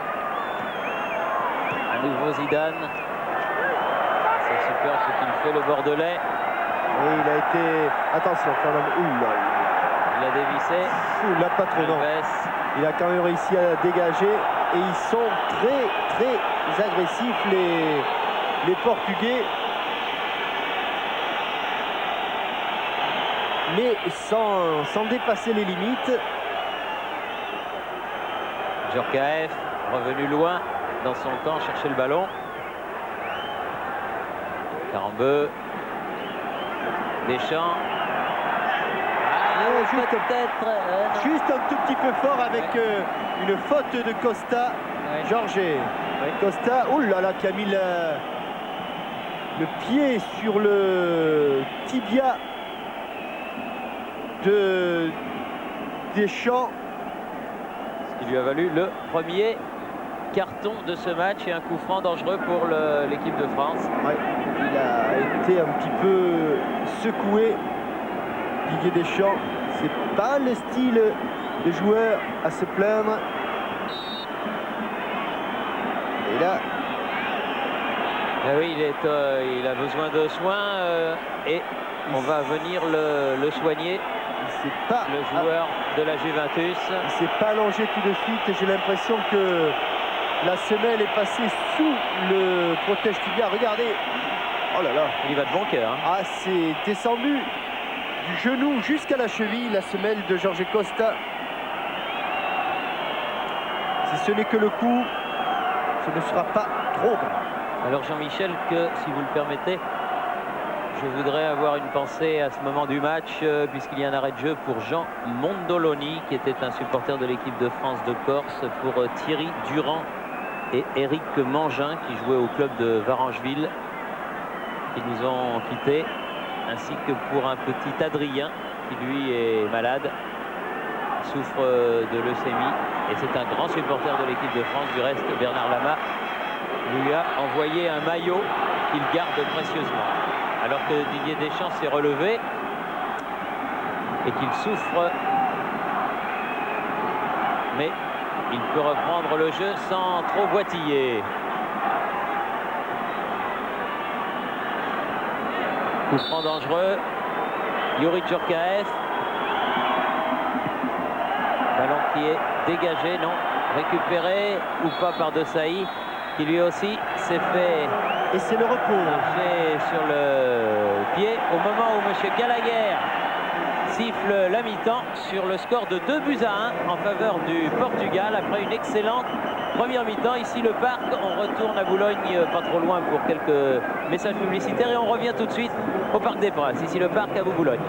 À nouveau Zidane. C'est super ce qu'il fait le Bordelais. Oui, il a été. Attention quand même. Ouh là. Il a dévissé. Ouh là, pas trop non. Il a quand même réussi à dégager et ils sont très agressifs les Portugais. Mais sans dépasser les limites. Djorkaeff revenu loin dans son camp chercher le ballon. Karambeu. Deschamps. juste, peut-être. Non. juste un tout petit peu fort avec une faute de Costa. Ouais. Georges Costa, oh là là, qui a mis le pied sur le tibia de Deschamps. Ce qui lui a valu le premier carton de ce match et un coup franc dangereux pour l'équipe de France. Ouais, il a été un petit peu secoué, Didier Deschamps. C'est pas le style de joueur à se plaindre. Et là, Ah oui, il a besoin de soins et on va venir le soigner, il s'est pas, le joueur de la Juventus. il s'est pas allongé tout de suite et j'ai l'impression que la semelle est passée sous le protège tibia. Regardez, oh là là, Il y va de bon cœur. Hein. ah, c'est descendu du genou jusqu'à la cheville, la semelle de Georges Costa. Si ce n'est que le coup, ce ne sera pas trop grave. Alors Jean-Michel, que si vous le permettez, je voudrais avoir une pensée à ce moment du match, puisqu'il y a un arrêt de jeu pour Jean Mondoloni, qui était un supporter de l'équipe de France de Corse, pour Thierry Durand et Éric Mangin, qui jouaient au club de Varangeville, qui nous ont quittés, ainsi que pour un petit Adrien, qui lui est malade, souffre de leucémie, et c'est un grand supporter de l'équipe de France. Du reste, Bernard Lama lui a envoyé un maillot qu'il garde précieusement. Alors que Didier Deschamps s'est relevé et qu'il souffre, mais il peut reprendre le jeu sans trop boitiller. Coup franc dangereux, Youri Djorkaeff. Ballon qui est dégagé, non, récupéré ou pas par Desailly, qui lui aussi s'est fait Et c'est le repos. marcher sur le pied au moment où M. Gallagher siffle la mi-temps sur le score de 2-1 en faveur du Portugal après une excellente première mi-temps. Ici le parc, on retourne à Boulogne, pas trop loin pour quelques messages publicitaires, et on revient tout de suite au Parc des Princes. Ici le parc à Boulogne.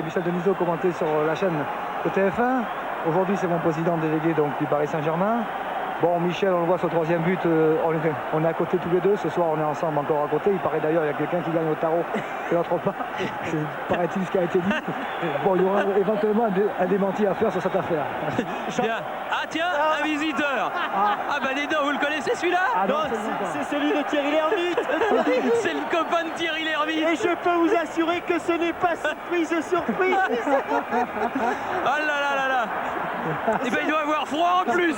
Michel Denisot commenté sur la chaîne de TF1. Aujourd'hui, c'est mon président délégué donc, du Paris Saint-Germain. Bon, Michel, on le voit sur le troisième but, on est à côté tous les deux. Ce soir, on est ensemble encore à côté. Il paraît d'ailleurs qu'il y a quelqu'un qui gagne au tarot et l'autre pas. C'est, paraît-il, ce qui a été dit. Bon, il y aura éventuellement un démenti à faire sur cette affaire. Bien. Ah tiens, un visiteur. Ah bah dis donc, vous le connaissez celui-là? Ah non, C'est celui de Thierry Lhermitte. C'est le copain de Thierry Lhermitte. Et je peux vous assurer que ce n'est pas surprise. Oh là là là là. Et ben il doit avoir froid en plus.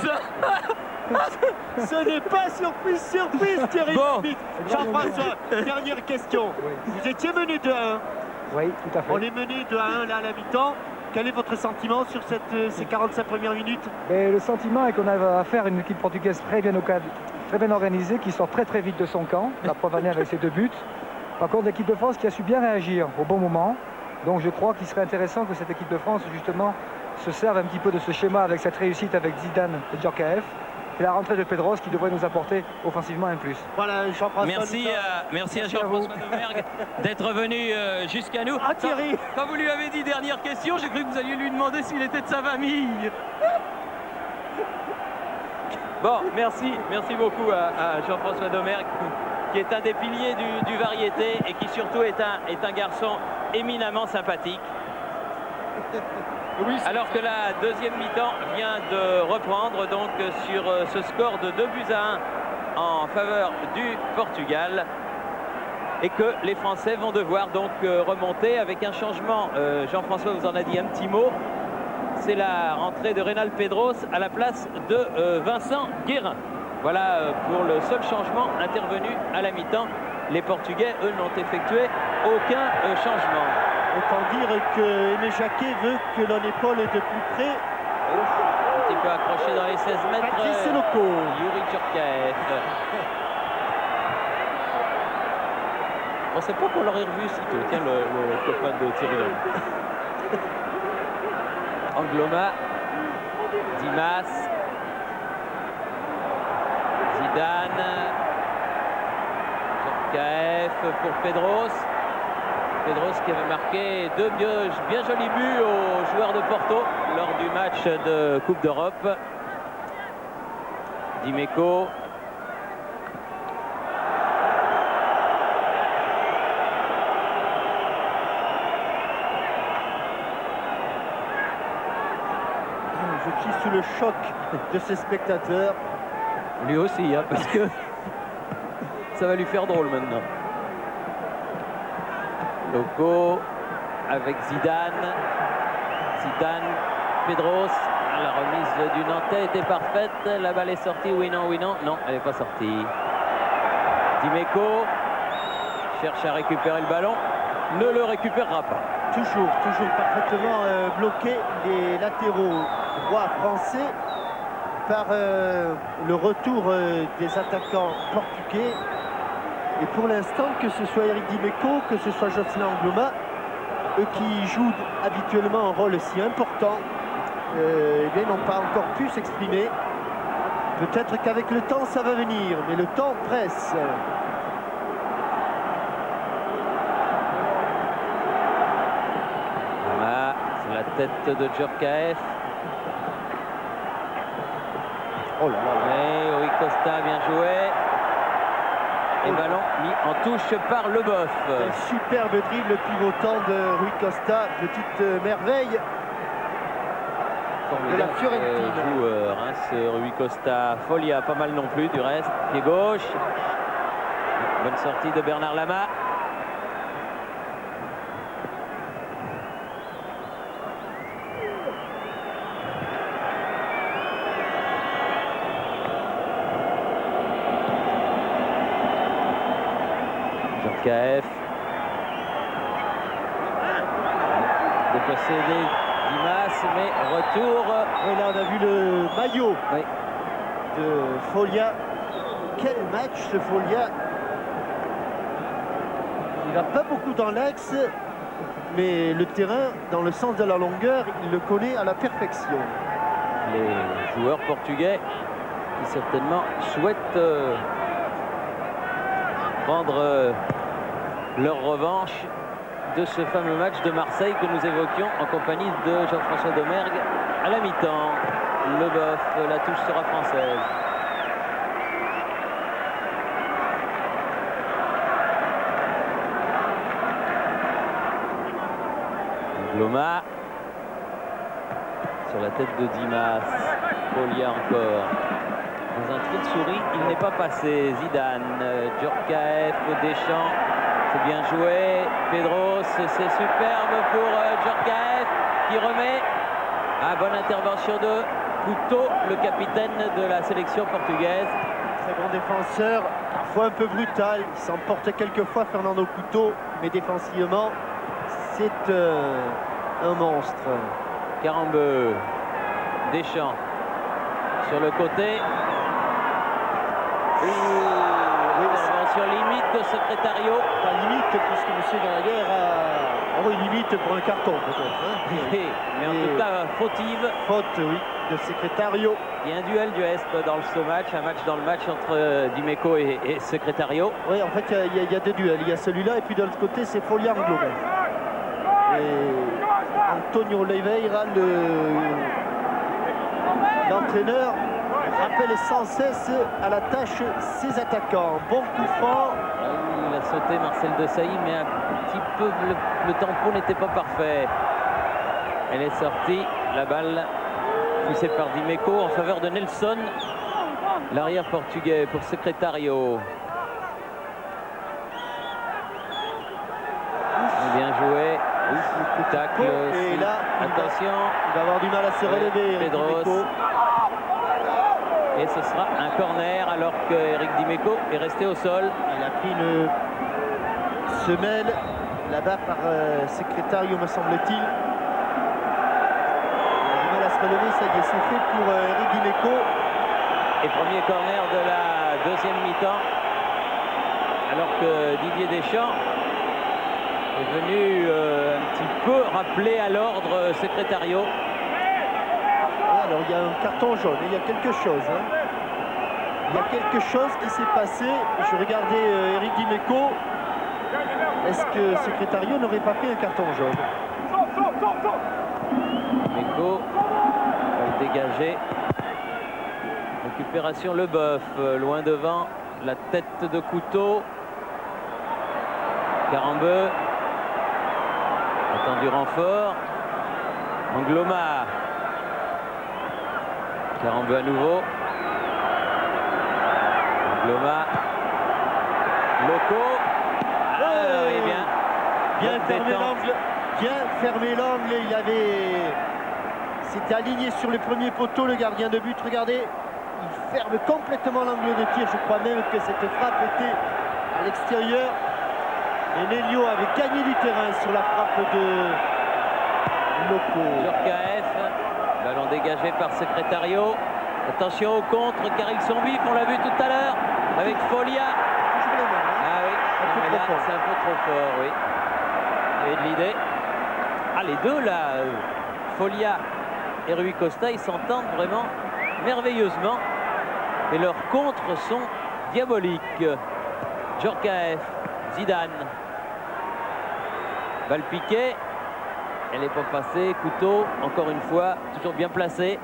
Ce n'est pas surprise, Thierry Bon. Lhermitte. Jean-François, dernière question. Vous étiez mené 2-1. Oui, tout à fait. On est mené 2-1 là à la mi-temps. Quel est votre sentiment sur ces 45 premières minutes? Mais le sentiment est qu'on a affaire à une équipe portugaise très bien organisée, qui sort très très vite de son camp. La preuve en est avec ses 2 buts. Par contre, l'équipe de France qui a su bien réagir au bon moment. Donc je crois qu'il serait intéressant que cette équipe de France, justement, se serve un petit peu de ce schéma avec cette réussite avec Zidane et Djorkaeff. Et la rentrée de Pedros qui devrait nous apporter offensivement un plus. Voilà, Jean-François. Merci à Jean-François Domergue d'être venu jusqu'à nous. Ah, Thierry. Quand vous lui avez dit dernière question, j'ai cru que vous alliez lui demander s'il était de sa famille. Bon, merci beaucoup à Jean-François Domergue, qui est un des piliers du variété et qui surtout est un garçon éminemment sympathique. Oui, Alors que la deuxième mi-temps vient de reprendre donc sur ce score de 2-1 en faveur du Portugal, et que les Français vont devoir donc remonter avec un changement. Jean-François vous en a dit un petit mot. C'est la rentrée de Reynald Pedros à la place de Vincent Guérin. Voilà pour le seul changement intervenu à la mi-temps. Les Portugais, eux, n'ont effectué aucun changement. autant dire que Aimé Jacquet veut que l'on épaule de plus près. Un petit peu accroché dans les 16 mètres. Patrice Loco. Youri Djorkaeff. On ne sait pas qu'on l'aurait revu si tiens le copain de Thierry Lhermitte. Angloma, Dimas, Zidane, Djorkaeff pour Pedros. Pedros qui avait marqué deux bien jolis buts aux joueurs de Porto lors du match de Coupe d'Europe. Dimeco. Je suis sous le choc de ces spectateurs. Lui aussi, hein, parce que ça va lui faire drôle maintenant. Loco avec Zidane. Zidane, Pedros. La remise du Nantais était parfaite. La balle est sortie. Oui, non, oui, non. Non, elle n'est pas sortie. Dimeco cherche à récupérer le ballon. Ne le récupérera pas. Toujours parfaitement bloqué les latéraux droits français par le retour des attaquants portugais. Et pour l'instant, que ce soit Eric Dimeco, que ce soit Jocelyn Angloma, eux qui jouent habituellement un rôle si important, eh bien, n'ont pas encore pu s'exprimer. Peut-être qu'avec le temps, ça va venir, mais le temps presse. Voilà, c'est la tête de Djorkaeff. Oh là là. Mais Rui Costa, bien joué. Et ballon mis en touche par Leboeuf. Un superbe dribble pivotant de Rui Costa, petite merveille de la Fiorentina. Joueur, hein, ce Rui Costa. Folia, pas mal non plus du reste. Pied gauche. Bonne sortie de Bernard Lama. Djorkaeff. Dépossédé Dimas, mais retour. Et là, on a vu le maillot Oui. de Folia. Quel match ce Folia! Il va pas beaucoup dans l'axe, mais le terrain, dans le sens de la longueur, il le connaît à la perfection. Les joueurs portugais qui certainement souhaitent prendre leur revanche de ce fameux match de Marseille que nous évoquions en compagnie de Jean-François Domergue à la mi-temps. Leboeuf, la touche sera française. Loma sur la tête de Dimas. Folia encore. Dans un trou de souris, il n'est pas passé. Zidane, Djorkaeff, Deschamps. C'est bien joué. Pedros, c'est superbe pour Djorkaeff qui remet. Ah, bonne intervention de Couto, le capitaine de la sélection portugaise. Très bon défenseur, parfois un peu brutal. Il s'emporte quelquefois Fernando Couto, mais défensivement, c'est un monstre. Carambeu, Deschamps sur le côté. Intervention limite de Secrétario. Pas limite, puisque M. Gallagher a limite pour un carton peut-être. Hein. Mais en tout cas, fautive. Faute, oui, de Secrétario. Il y a un duel du Est dans ce match, un match dans le match entre Dimeco et Secrétario. Oui, en fait, il y a deux duels. Il y a celui-là, et puis de l'autre côté, c'est Folia Angloma. Et Antonio Oliveira, l'entraîneur, rappelle sans cesse à la tâche ses attaquants. Bon coup franc. Il a sauté Marcel Desailly, mais un petit peu le tempo n'était pas parfait. Elle est sortie, la balle poussée par Dimeco en faveur de Nelson, l'arrière portugais pour Secrétario. Bien joué. Tacle. Et là, attention. Il va avoir du mal à se relever. Pedros. Dimeco. Et ce sera un corner alors que Eric Dimeco est resté au sol. Il a pris une semelle là-bas par Secrétario, me semble-t-il. Il a du mal à se relever, ça y est, c'est fait pour Eric Dimeco. Et premier corner de la deuxième mi-temps. Alors que Didier Deschamps est venu un petit peu rappeler à l'ordre Secrétario. Alors il y a un carton jaune, il y a quelque chose. Hein. Il y a quelque chose qui s'est passé. Je regardais Eric Dimeco. Est-ce que Secrétario n'aurait pas pris un carton jaune? Meco va le dégager. Récupération Leboeuf, loin devant, la tête de couteau. Carambeu. Attend du renfort. Angloma. Carambeu à nouveau. Angloma. Loco. Ah, oui, bien. Bien Bonne fermé détente. l'angle. Bien fermé l'angle. Il avait... S'était aligné sur le premier poteau, le gardien de but. Regardez, il ferme complètement l'angle de tir. Je crois même que cette frappe était à l'extérieur. Et Nenio avait gagné du terrain sur la frappe de Loco. Djorkaeff, ballon dégagé par Secrétario. Attention au contre, car ils sont vifs, on l'a vu tout à l'heure avec Folia. Toujours les mêmes, hein. Ah oui, Un peu non, mais trop là, fort. c'est un peu trop fort, oui. Et de l'idée. Ah, les deux là, Folia et Rui Costa, ils s'entendent vraiment merveilleusement. Et leurs contres sont diaboliques. Djorkaeff, Zidane. Balle piquée. Elle n'est pas passée. Couteau, encore une fois, toujours bien placé.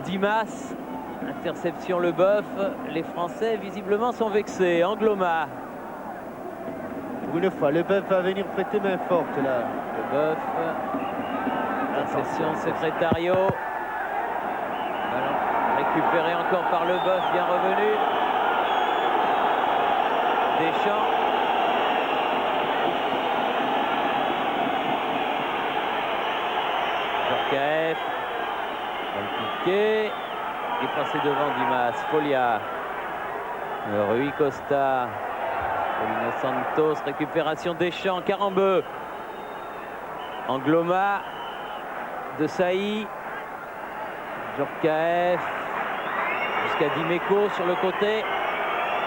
Dimas. Interception Leboeuf. Les Français, visiblement, sont vexés. Angloma. Pour une fois, Leboeuf va venir prêter main forte là. Leboeuf. Interception Secrétario. Ballon récupéré encore par Leboeuf, bien revenu. Deschamps. Djorkaeff. Balle piquée. Il est passé devant Dimas. Folia. Rui Costa. Paulinho Santos. Récupération Deschamps. Carambeu. Angloma. De Sailly. Djorkaeff. Jusqu'à Dimeco sur le côté.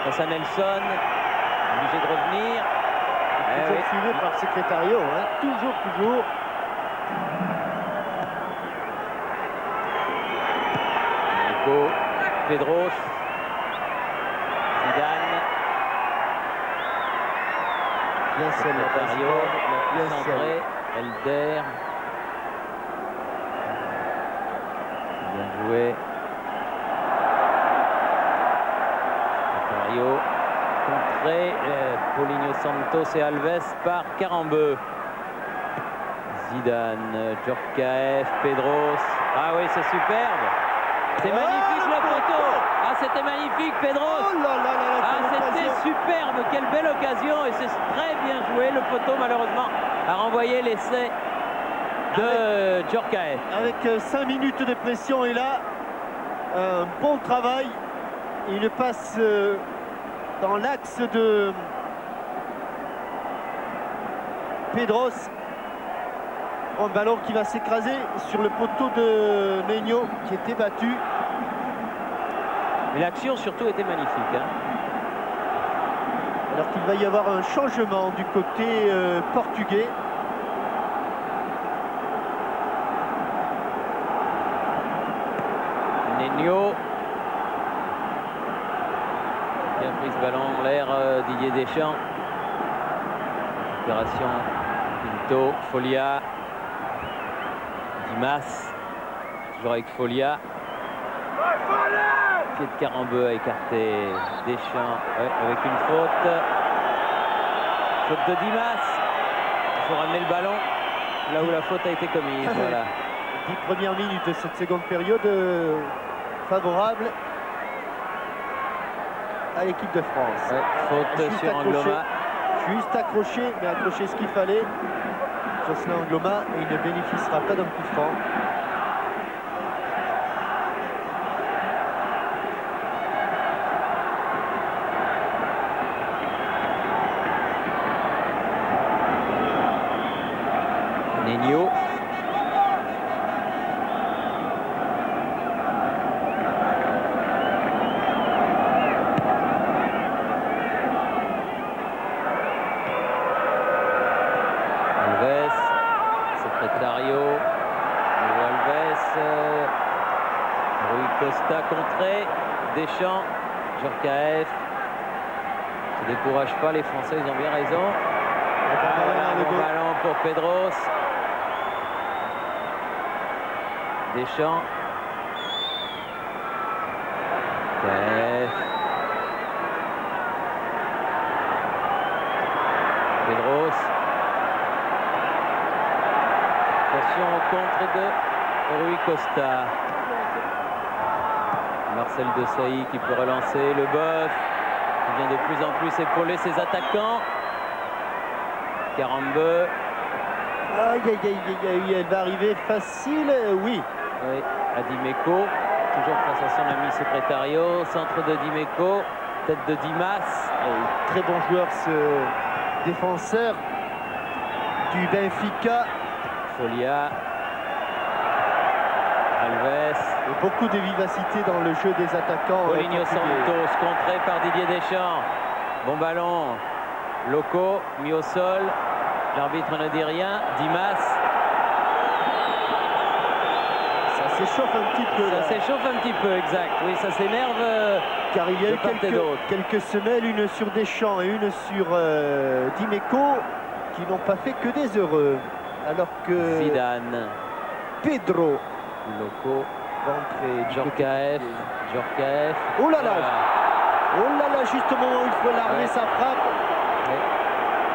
Face à Nelson. Obligé de revenir. Toujours oui. suivi par Secrétario, hein. Toujours. Dimeco. Pedros. Zidane. Bien celle Secrétario. bien Centré. Elder. Bien joué. Secrétario. Contré. Paulinho Santos et Alves par Carambeu. Zidane. Djorkaeff. Pedros. Ah oui, c'est superbe. C'est magnifique le poteau. Ah, c'était magnifique, Pedros. Oh là là là là, Ah, quelle c'était occasion. superbe, quelle belle occasion et c'est très bien joué. Le poteau malheureusement a renvoyé l'essai de Djorkaeff. Avec 5 minutes de pression et là, un bon travail. Il passe dans l'axe de Pedros. Un ballon qui va s'écraser sur le poteau de Nenio qui était battu. Mais l'action surtout était magnifique. Hein. Alors qu'il va y avoir un changement du côté portugais. Nenio. Bien pris ce ballon en l'air, Didier Deschamps. Opération Pinto, Folia. Dimas. Toujours avec Folia. Pied de Carambeu à écarter Deschamps avec une faute. Faute de Dimas. Il faut ramener le ballon là où la faute a été commise. Voilà. 10 premières minutes de cette seconde période favorable à l'équipe de France. Ouais, faute Juste sur accroché. Angloma. Juste accroché, mais accroché ce qu'il fallait. Jocelyn Angloma, et il ne bénéficiera pas d'un coup franc. Nenio. Alves. Secrétario. Alves. Rui Costa contré. Deschamps. Djorkaeff. Ne décourage pas, les Français, ils ont bien raison. Dans le Bon dos. ballon pour Pedros. Deschamps. Kef. Pedros. Attention au contre de Rui Costa. Marcel Desailly qui peut relancer. Le Boeuf qui vient de plus en plus épauler ses attaquants. Carambeu. Aïe, aïe, aïe, aïe, aïe, elle va arriver facile, oui. Oui, à Dimeco. Toujours face à son ami Secretario. Centre de Dimeco. Tête de Dimas. Très bon joueur, ce défenseur du Benfica. Folia. Alves. Et beaucoup de vivacité dans le jeu des attaquants. Paulinho portugais. Santos, contré par Didier Deschamps. Bon ballon. Loco, mis au sol. L'arbitre ne dit rien. Dimas. Ça s'échauffe un petit peu. Ça là. s'échauffe un petit peu, exact. Oui, ça s'énerve. Car il y a de eu part et d'autre. quelques semelles, une sur Deschamps et une sur Dimeco, qui n'ont pas fait que des heureux. Alors que Zidane. Pedro Loco. va entrer du côté Djorkaeff. Djorkaeff. Oh là là. Voilà. Oh là là, juste au moment où il faut l'armer Ouais. sa frappe.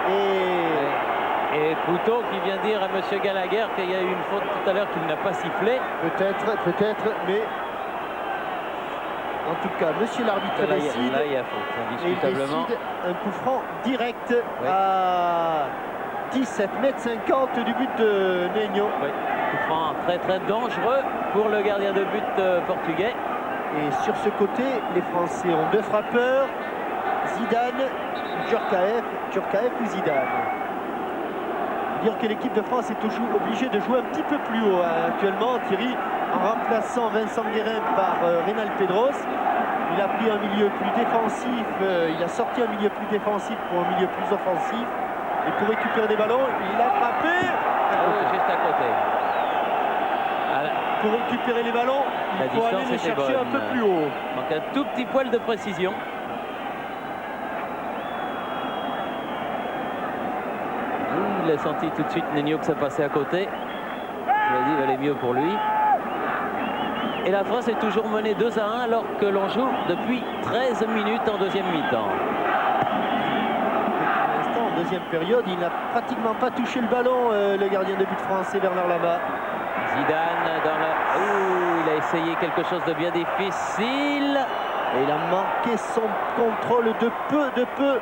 Et Et Couteau qui vient dire à M. Gallagher qu'il y a eu une faute tout à l'heure qu'il n'a pas sifflé. peut-être, mais en tout cas, monsieur l'arbitre Là, décide. il y a faute, Et il indiscutablement. décide un coup franc direct à 17,50 m du but de Nenio. Oui, coup franc très très dangereux pour le gardien de but portugais. Et sur ce côté, les Français ont deux frappeurs, Zidane, Djorkaeff ou Zidane. Dire que l'équipe de France est toujours obligée de jouer un petit peu plus haut actuellement, Thierry, en remplaçant Vincent Guérin par Reynald Pedros. Il a pris un milieu plus défensif, il a sorti un milieu plus défensif pour un milieu plus offensif. Et pour récupérer des ballons, il a frappé à côté. Juste à côté. Pour récupérer les ballons, La il faut aller distance les était chercher bonne. un peu plus haut. Donc un tout petit poil de précision. Il a senti tout de suite Nenio que ça passait à côté. Il a dit qu'il valait mieux pour lui. Et la France est toujours menée 2-1 alors que l'on joue depuis 13 minutes en deuxième mi-temps. Pour l'instant, en deuxième période, il n'a pratiquement pas touché le ballon, le gardien de but français Bernard Lama. Zidane dans le... Ouh, il a essayé quelque chose de bien difficile. Et il a manqué son contrôle de peu.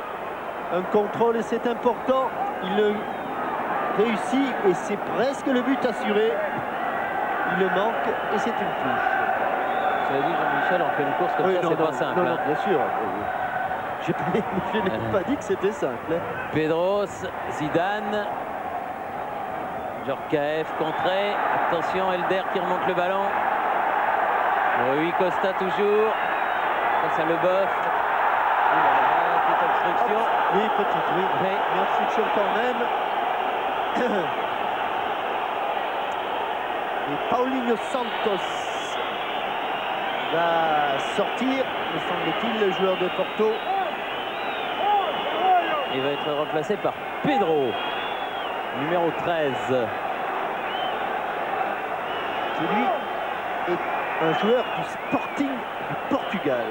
Un contrôle, c'est important. Il le réussit et c'est presque le but assuré. Il le manque et c'est une touche. Cela dit, Jean-Michel, on fait une course comme Oui, ça, non, c'est non, pas simple. non, hein. bien sûr. Je n'ai pas dit que c'était simple. Hein. Pedros, Zidane, Djorkaeff contré. Attention, Elder qui remonte le ballon. Rui Costa toujours. Face à Leboeuf. Petite obstruction. Oui, petite, oui. Oui. Une obstruction quand même. Et Paulinho Santos va sortir, me semble-t-il, le joueur de Porto. Il va être remplacé par Pedro, numéro 13. Qui lui est un joueur du Sporting du Portugal.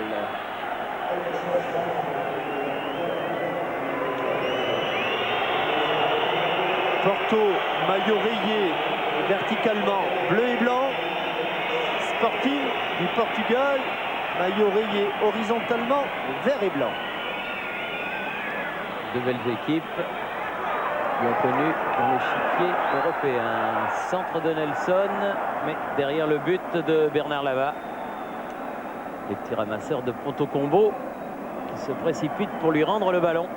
Porto, maillot rayé verticalement bleu et blanc. Sporting du Portugal, maillot rayé horizontalement vert et blanc. Deux belles équipes bien connues dans l'échiquier européen. Centre de Nelson, mais derrière le but de Bernard Lava. Les petits ramasseurs de Ponto Combo qui se précipitent pour lui rendre le ballon.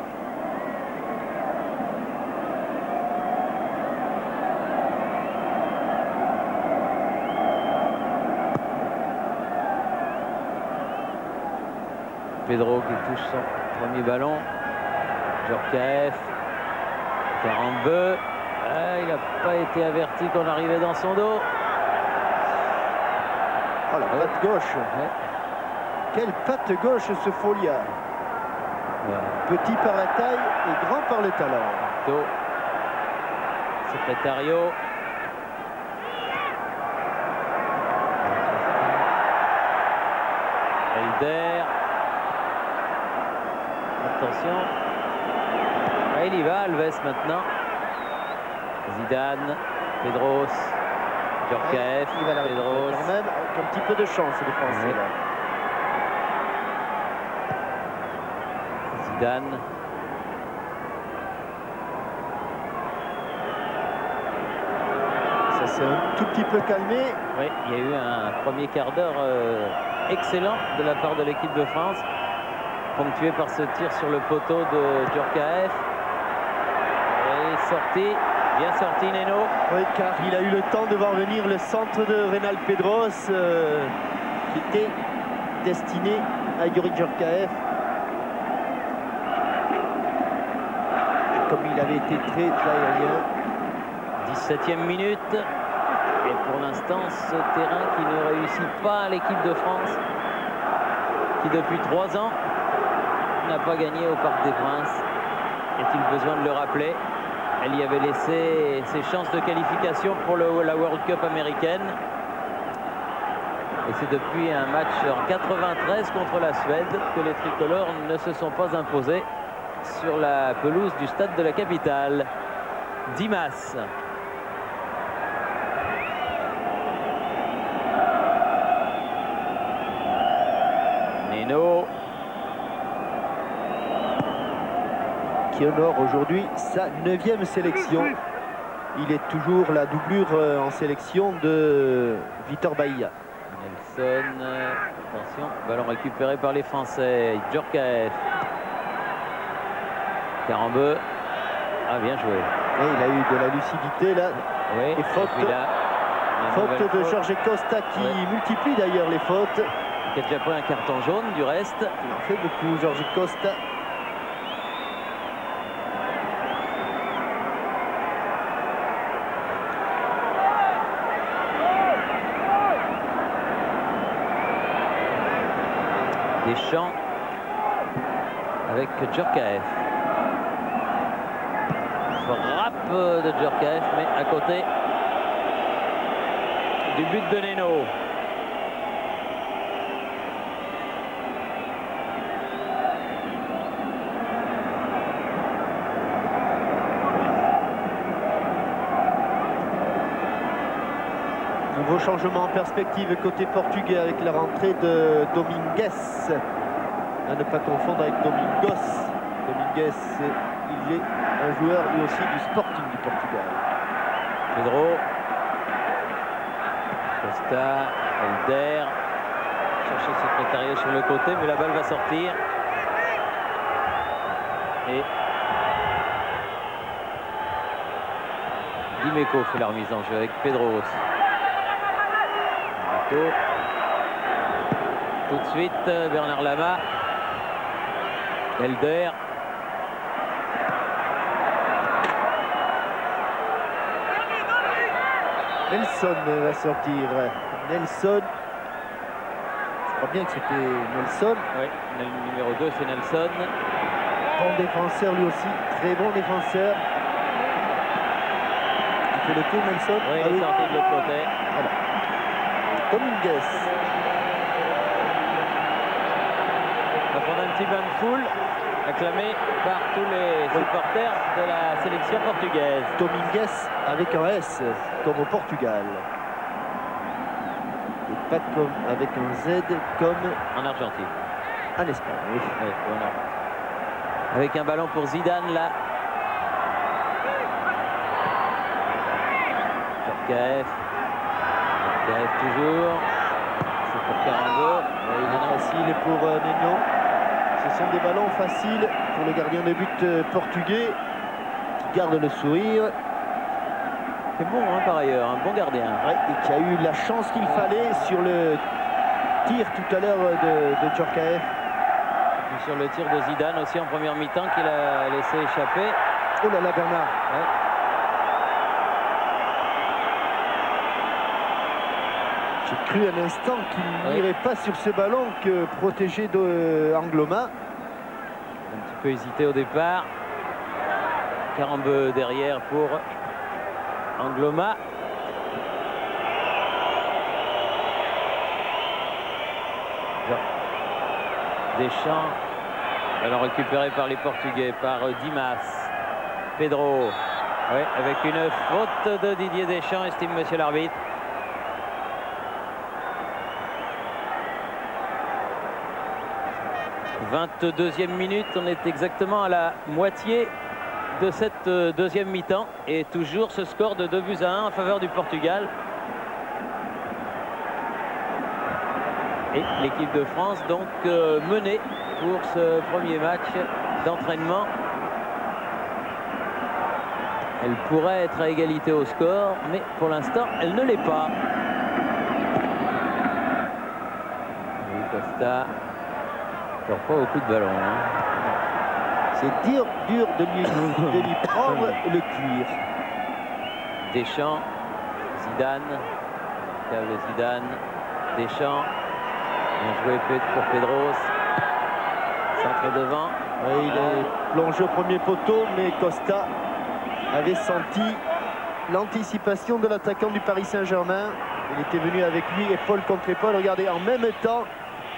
Pedro qui touche son premier ballon. Djorkaeff, Carambeu. Ah, il n'a pas été averti qu'on arrivait dans son dos. Oh, la patte gauche. Ouais. Quelle patte gauche ce Folia. Petit par la taille et grand par le talent. Do. Secretario. Elder. Attention. Ah, il y va, Alves maintenant. Zidane, Pedros, Djorkaeff, Il va la Pedros. récupérer quand même avec un petit peu de chance, les Français. Ouais. Là. Zidane. Ça s'est un tout petit peu calmé. Oui, il y a eu un premier quart d'heure excellent de la part de l'équipe de France, ponctué par ce tir sur le poteau de Djorkaeff. Et sorti, bien sorti Neno. Oui, car il a eu le temps de voir venir le centre de Reynal Pedros qui était destiné à Yuri Djorkaeff. Comme il avait été très aérien. 17e minute. Et pour l'instant, ce terrain qui ne réussit pas à l'équipe de France, qui depuis 3 ans n'a pas gagné au Parc des Princes. Est-il besoin de le rappeler? Elle y avait laissé ses chances de qualification pour la World Cup américaine. Et c'est depuis un match en 93 contre la Suède que les tricolores ne se sont pas imposés sur la pelouse du stade de la capitale. Dimas. Neno. Qui honore aujourd'hui sa 9e sélection. Il est toujours la doublure en sélection de Vitor Bahia. Nelson, attention, ballon récupéré par les Français. Djorkaeff. Carambeu. Ah, bien joué. Et il a eu de la lucidité là. Oui, Et faute, puis là, une faute nouvelle de faute, Jorge Costa qui multiplie d'ailleurs les fautes. qui a déjà pris un carton jaune du reste. Il en fait beaucoup, Jorge Costa. Deschamps avec Djorkaeff. Frappe de Djorkaeff, mais à côté du but de Neno. Nouveau changement en perspective côté portugais avec la rentrée de Domingues. À ne pas confondre avec Domingos. Domingues, il est un joueur lui aussi du Sporting du Portugal. Pedro. Costa. Elder. Chercher le secrétariat sur le côté, mais la balle va sortir. Et Dimeco fait la remise en jeu avec Pedros. Dimeco. Tout de suite, Bernard Lama. Elder. Nelson va sortir. Nelson. Je crois bien que c'était Nelson. Oui, le numéro 2, c'est Nelson. Bon défenseur lui aussi. Très bon défenseur. Il fait le tour Nelson. Oui, Ah il est sorti de l'autre côté. Domingues. On va prendre un petit bain de foule, acclamé par tous les supporters de la sélection portugaise. Domingues avec un S, comme au Portugal. Et pas comme avec un Z, comme En Argentine. en Espagne. Oui. Oui, voilà. Avec un ballon pour Zidane là. Djorkaeff. Djorkaeff toujours. C'est pour Carambeu. Il est facile pour Neno. Ce sont des ballons faciles pour le gardien de but portugais qui garde le sourire. C'est bon hein, par ailleurs, un bon gardien. Ouais, et qui a eu la chance qu'il fallait sur le tir tout à l'heure de Djorkaeff. Et sur le tir de Zidane aussi en première mi-temps qu'il a laissé échapper. Oh là là, Bernard. Ouais. J'ai cru un instant qu'il n'irait pas sur ce ballon que protégé d'Angloma. Un petit peu hésité au départ. Carambeu derrière pour Angloma. Deschamps, ballon récupéré par les Portugais, par Dimas. Pedro, oui, avec une faute de Didier Deschamps, estime monsieur l'arbitre. « 22e minute, on est exactement à la moitié de cette deuxième mi-temps et toujours ce score de 2-1 en faveur du Portugal. Et l'équipe de France donc menée pour ce premier match d'entraînement. Elle pourrait être à égalité au score, mais pour l'instant, elle ne l'est pas. Costa, encore pas beaucoup de ballons. C'est dur de lui prendre le cuir. Deschamps, Zidane, câble Zidane, Deschamps, bien joué pour Pedros, centre devant. Oui, il est plongé au premier poteau, mais Costa avait senti l'anticipation de l'attaquant du Paris Saint-Germain. Il était venu avec lui, épaule contre épaule. Regardez, en même temps,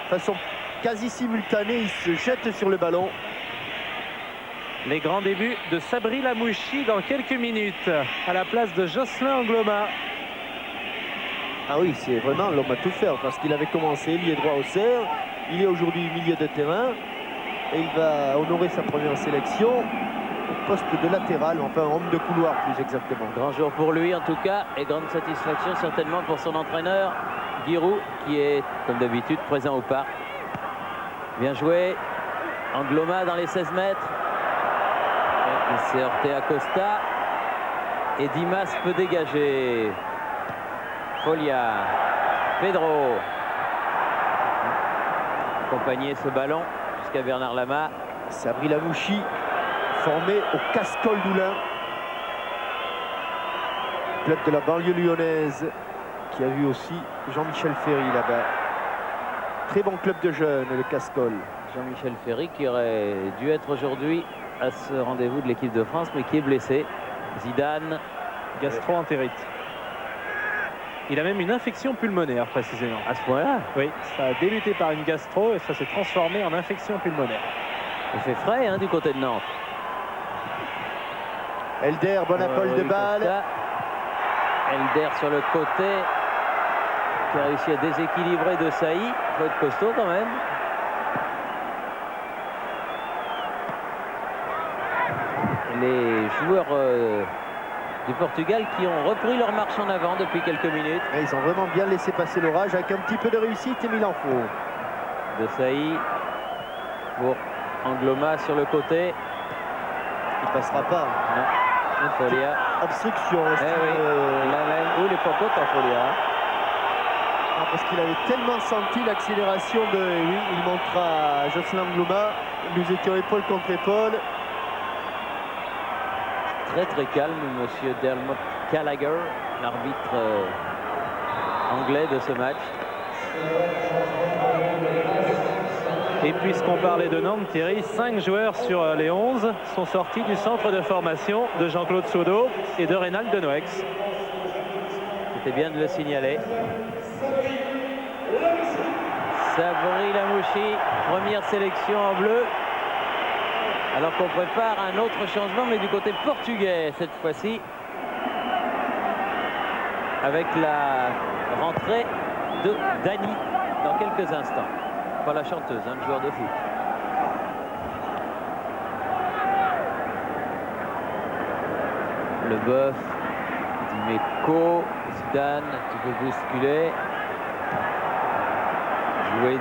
de façon quasi simultanée, il se jette sur le ballon. Les grands débuts de Sabri Lamouchi dans quelques minutes à la place de Jocelyn Angloma. Ah oui, c'est vraiment l'homme à tout faire parce qu'il avait commencé lié droit au cerf. Il est aujourd'hui milieu de terrain et il va honorer sa première sélection au poste de latéral, enfin homme de couloir plus exactement. Grand jour pour lui en tout cas et grande satisfaction certainement pour son entraîneur Giroud qui est comme d'habitude présent au parc. Bien joué, Angloma dans les 16 mètres. Il s'est heurté à Costa et Dimas peut dégager. Folia, Pedro accompagner ce ballon jusqu'à Bernard Lama. Sabri Lamouchi formé au Cascol d'Oulin, club de la banlieue lyonnaise qui a vu aussi Jean-Michel Ferry là-bas. Très bon club de jeunes, le Cascol. Jean-Michel Ferry qui aurait dû être aujourd'hui à ce rendez-vous de l'équipe de France mais qui est blessé. Zidane, Gastro-entérite. Il a même une infection pulmonaire précisément. à ce point-là, Oui, ça a débuté par une gastro et ça s'est transformé en infection pulmonaire. il fait frais hein, du côté de Nantes. Elder, bonne appel de balle. Costa. Elder sur le côté qui a réussi à déséquilibrer De Sailly. Il faut être costaud quand même. Les joueurs du Portugal qui ont repris leur marche en avant depuis quelques minutes. Et ils ont vraiment bien laissé passer l'orage avec un petit peu de réussite et mis en faux. De Sailly pour Angloma sur le côté. Il passera pas. Non. Folia. Obstruction. Eh oui. La même. Il est pas content, Folia. Non, parce qu'il avait tellement senti l'accélération de... Oui, il montrera à Jocelyn Angloma. Nous étions épaule contre épaule. Très très calme, monsieur Dermot Gallagher, l'arbitre anglais de ce match. Et puisqu'on parlait de Nantes, Thierry, 5 joueurs sur les 11 sont sortis du centre de formation de Jean-Claude Saudeau et de Reynald Denoex. C'était bien de le signaler. Sabri Lamouchi, première sélection en bleu. Alors qu'on prépare un autre changement, mais du côté portugais cette fois-ci. Avec la rentrée de Dani dans quelques instants. Pas la chanteuse, hein, le joueur de foot. Le Boeuf, Dimeco, Zidane, un petit peu bousculé. Joué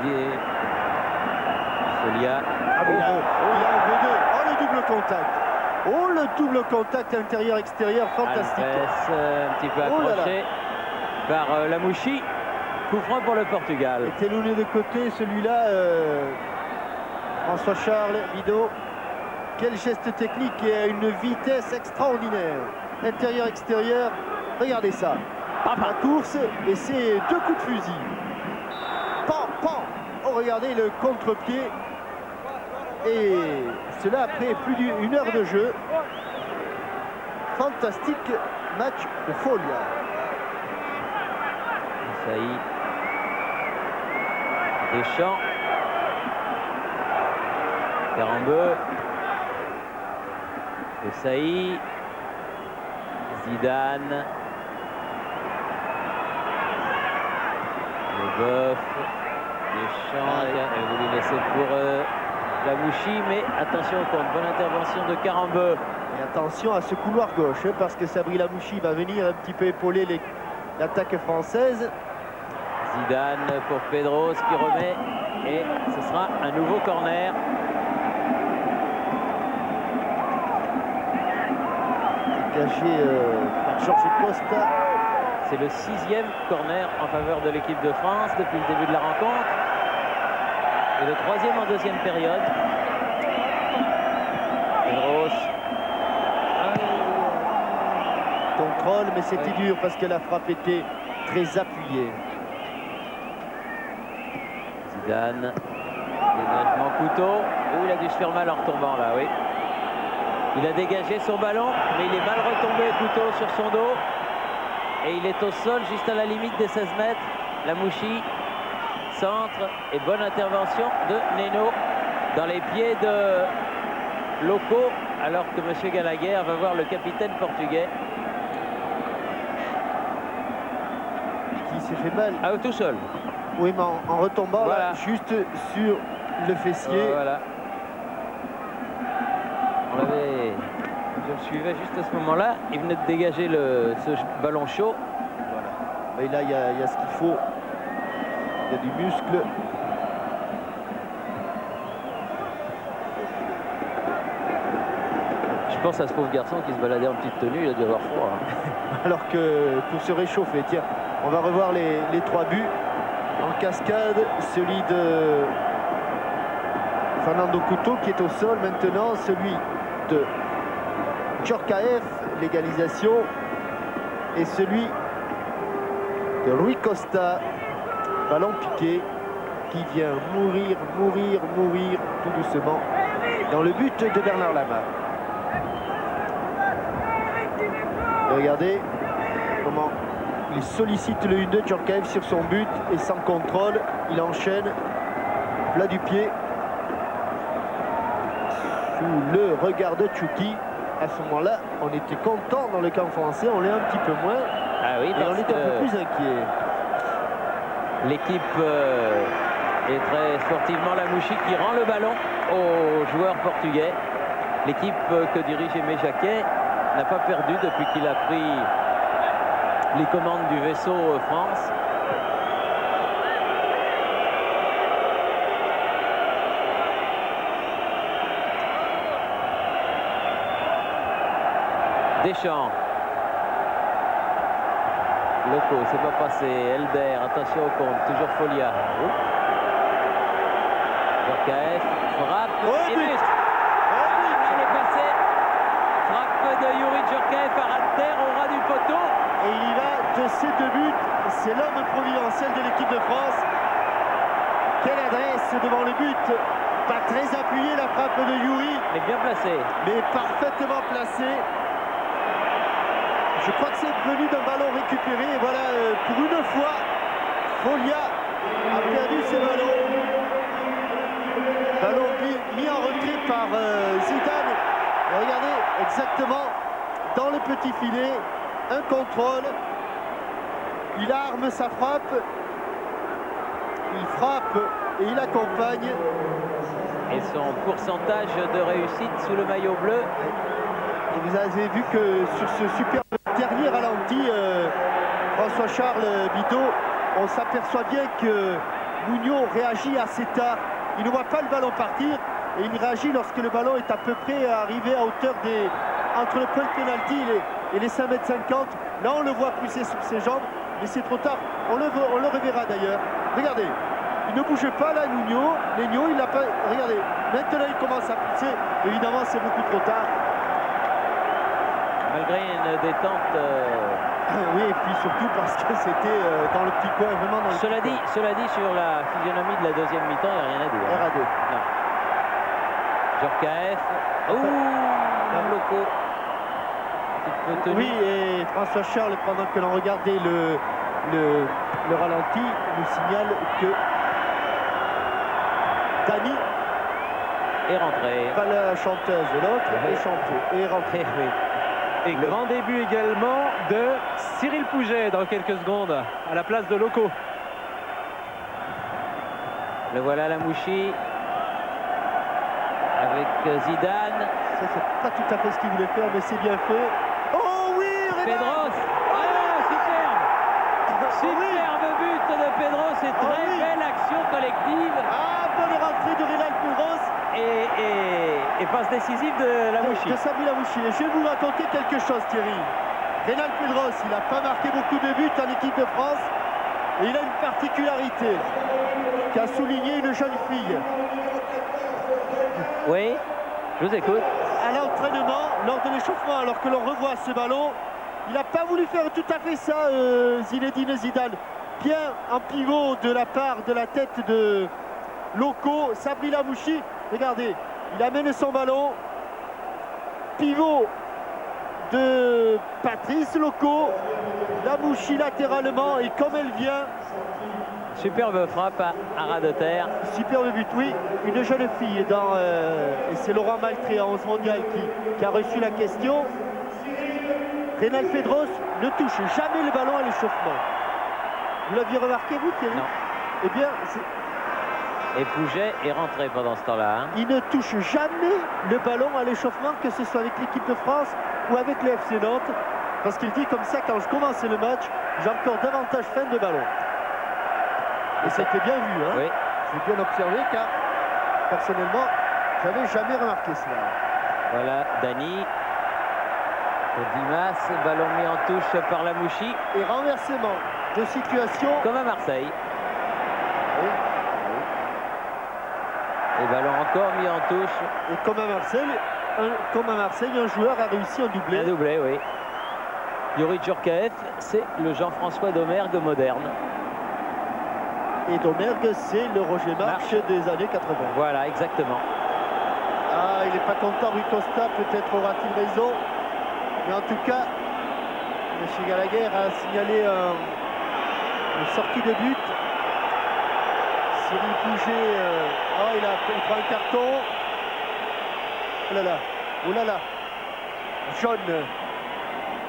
Folia. Ah bon, il a un V2. Oh, le double contact. Oh, le double contact intérieur-extérieur, fantastique. Alves, un petit peu Oh là accroché par Lamouchi. Coup franc pour le Portugal. Et Teloulé de côté, celui-là, François Charles, Vido. Quel geste technique et à une vitesse extraordinaire. Intérieur-extérieur, regardez ça. La course et c'est 2 coups de fusil. Pan, pan. Oh, regardez le contre-pied. Et cela après plus d'une heure de jeu. Fantastique match de Foglia. Saïd. Deschamps. Karambeu. Saïd. Zidane. Leboeuf. Deschamps. Il a voulu laisser pour Lamouchi, mais attention au compte. Bonne intervention de Karambeu. Et attention à ce couloir gauche, hein, parce que Sabri Lamouchi va venir un petit peu épauler l'attaque française. Zidane pour Pedros qui remet. Et ce sera un nouveau corner. Dégagé par Georges Costa. C'est le 6e corner en faveur de l'équipe de France depuis le début de la rencontre. Et le 3e en deuxième période. Pedros. Contrôle, mais c'était dur parce que la frappe était très appuyée. Zidane. Dégagement couteau. Oh, il a dû se faire mal en retombant là, oui. Il a dégagé son ballon, mais il est mal retombé, couteau sur son dos. Et il est au sol, juste à la limite des 16 mètres. Lamouchi, centre et bonne intervention de Neno dans les pieds de Loco, alors que M. Gallagher va voir le capitaine portugais. Qui s'est fait mal. Ah, tout seul. Oui, mais en retombant Voilà. là, juste sur le fessier. Voilà. On l'avait... Je le suivais juste à ce moment-là. Il venait de dégager ce ballon chaud. Voilà. Et là, il y a ce qu'il faut. Il y a du muscle. Je pense à ce pauvre garçon qui se baladait en petite tenue. Il a dû avoir froid. Alors que pour se réchauffer, tiens, on va revoir les 3 buts. En cascade, celui de Fernando Couto qui est au sol maintenant, celui de Djorkaeff, l'égalisation, et celui de Rui Costa, ballon piqué, qui vient mourir tout doucement dans le but de Bernard Lama. Et regardez comment il sollicite le 1-2 Djorkaeff sur son but et sans contrôle, il enchaîne plat du pied sous le regard de Tchouki. À ce moment-là, on était content dans le camp français, on l'est un petit peu moins. Ah oui, Et on parce est un peu que plus inquiet. l'équipe est très sportivement Lamouchi qui rend le ballon aux joueurs portugais. L'équipe que dirige Aimé Jacquet n'a pas perdu depuis qu'il a pris les commandes du vaisseau France. Deschamps. Loco, c'est pas passé. Elder, attention au compte. Toujours Foglia. Djorkaeff, frappe et but. Il est passé. Frappe de Youri Djorkaeff à ras de terre au ras du poteau. Et il y va de ces 2 buts. C'est l'homme providentiel de l'équipe de France. Quelle adresse devant le but. Pas très appuyé la frappe de Youri, Mais bien placé. mais parfaitement placé. Je crois que c'est venu d'un ballon récupéré. Et voilà, pour une fois, Foglia a perdu ses ballons. Ballon mis en retrait par Zidane. Et regardez, exactement dans le petit filet, un contrôle. Il arme sa frappe. Il frappe et il accompagne. Et son pourcentage de réussite sous le maillot bleu. Et vous avez vu que sur ce superbe dernier ralenti, François-Charles Bidot, on s'aperçoit bien que Mugnot réagit assez tard. Il ne voit pas le ballon partir et il réagit lorsque le ballon est à peu près arrivé à hauteur entre le point de pénalty et les 5,50 m. Là, on le voit pousser sur ses jambes, mais c'est trop tard. On le reverra d'ailleurs. Regardez, il ne bouge pas là, Nuno. il n'a pas. Regardez, maintenant il commence à pousser. Évidemment, c'est beaucoup trop tard. Malgré une détente. Oui, et puis surtout parce que c'était dans le petit coin, vraiment dans le Cela dit, sur la physionomie de la deuxième mi-temps, il n'y a rien à dire. RAD. Non. Djorkaeff. Loco. Oui, et François Charles, pendant que l'on regardait le ralenti, nous signale que Dany, est rentré. pas la chanteuse, l'autre est chantée, est rentrée. Et grand début également de Cyril Pouget dans quelques secondes à la place de Loco. Le voilà Lamouchi avec Zidane. Ça, c'est pas tout à fait ce qu'il voulait faire, mais c'est bien fait. Oh oui, Pedros. Superbe. Superbe but de Pedros. C'est très belle action collective. Bonne rentrée de Rénal Pedros. Et passe décisive de Lamouchi. De Sabri Lamouchi. Et je vais vous raconter quelque chose, Thierry. Rénal Pedros, il n'a pas marqué beaucoup de buts en équipe de France. Et il a une particularité qu'a souligné une jeune fille. Oui, je vous écoute. À l'entraînement, lors de l'échauffement, alors que l'on revoit ce ballon, il n'a pas voulu faire tout à fait ça, Zinedine Zidane. Bien en pivot de la part de la tête de Loco, Sabri Lamouchi. Regardez, il amène son ballon. Pivot de Patrice Loco. Lamouchi latéralement et comme elle vient. Superbe frappe à ras de terre. Superbe but, oui. Une jeune fille et c'est Laurent Maltré en 11 mondial qui a reçu la question. Rénal Pedros ne touche jamais le ballon à l'échauffement. Vous l'aviez remarqué, vous, Thierry? Non. Eh bien, et Pouget est rentré pendant ce temps-là. Il ne touche jamais le ballon à l'échauffement, que ce soit avec l'équipe de France ou avec le FC Nantes. Parce qu'il dit comme ça, quand je commence le match, j'ai encore davantage faim de ballon. Et c'était bien vu, hein. Oui. J'ai bien observé car, personnellement, j'avais jamais remarqué cela. Voilà, Dany. Pour Dimas, ballon mis en touche par Lamouchi. Et renversement de situation. Comme à Marseille. Oui. Et ballon encore mis en touche. Et comme à Marseille, un joueur a réussi un doublé. Un doublé, oui. Youri Djorkaeff, c'est le Jean-François Domergue moderne. Et Domergue, c'est le Roger March des années 80. Voilà, exactement. Ah, il n'est pas content, Rui Costa, peut-être aura-t-il raison. Mais en tout cas, M. Gallagher a signalé une sortie de but. Cyril Pouget, il prend un carton. Oh là là. Jaune.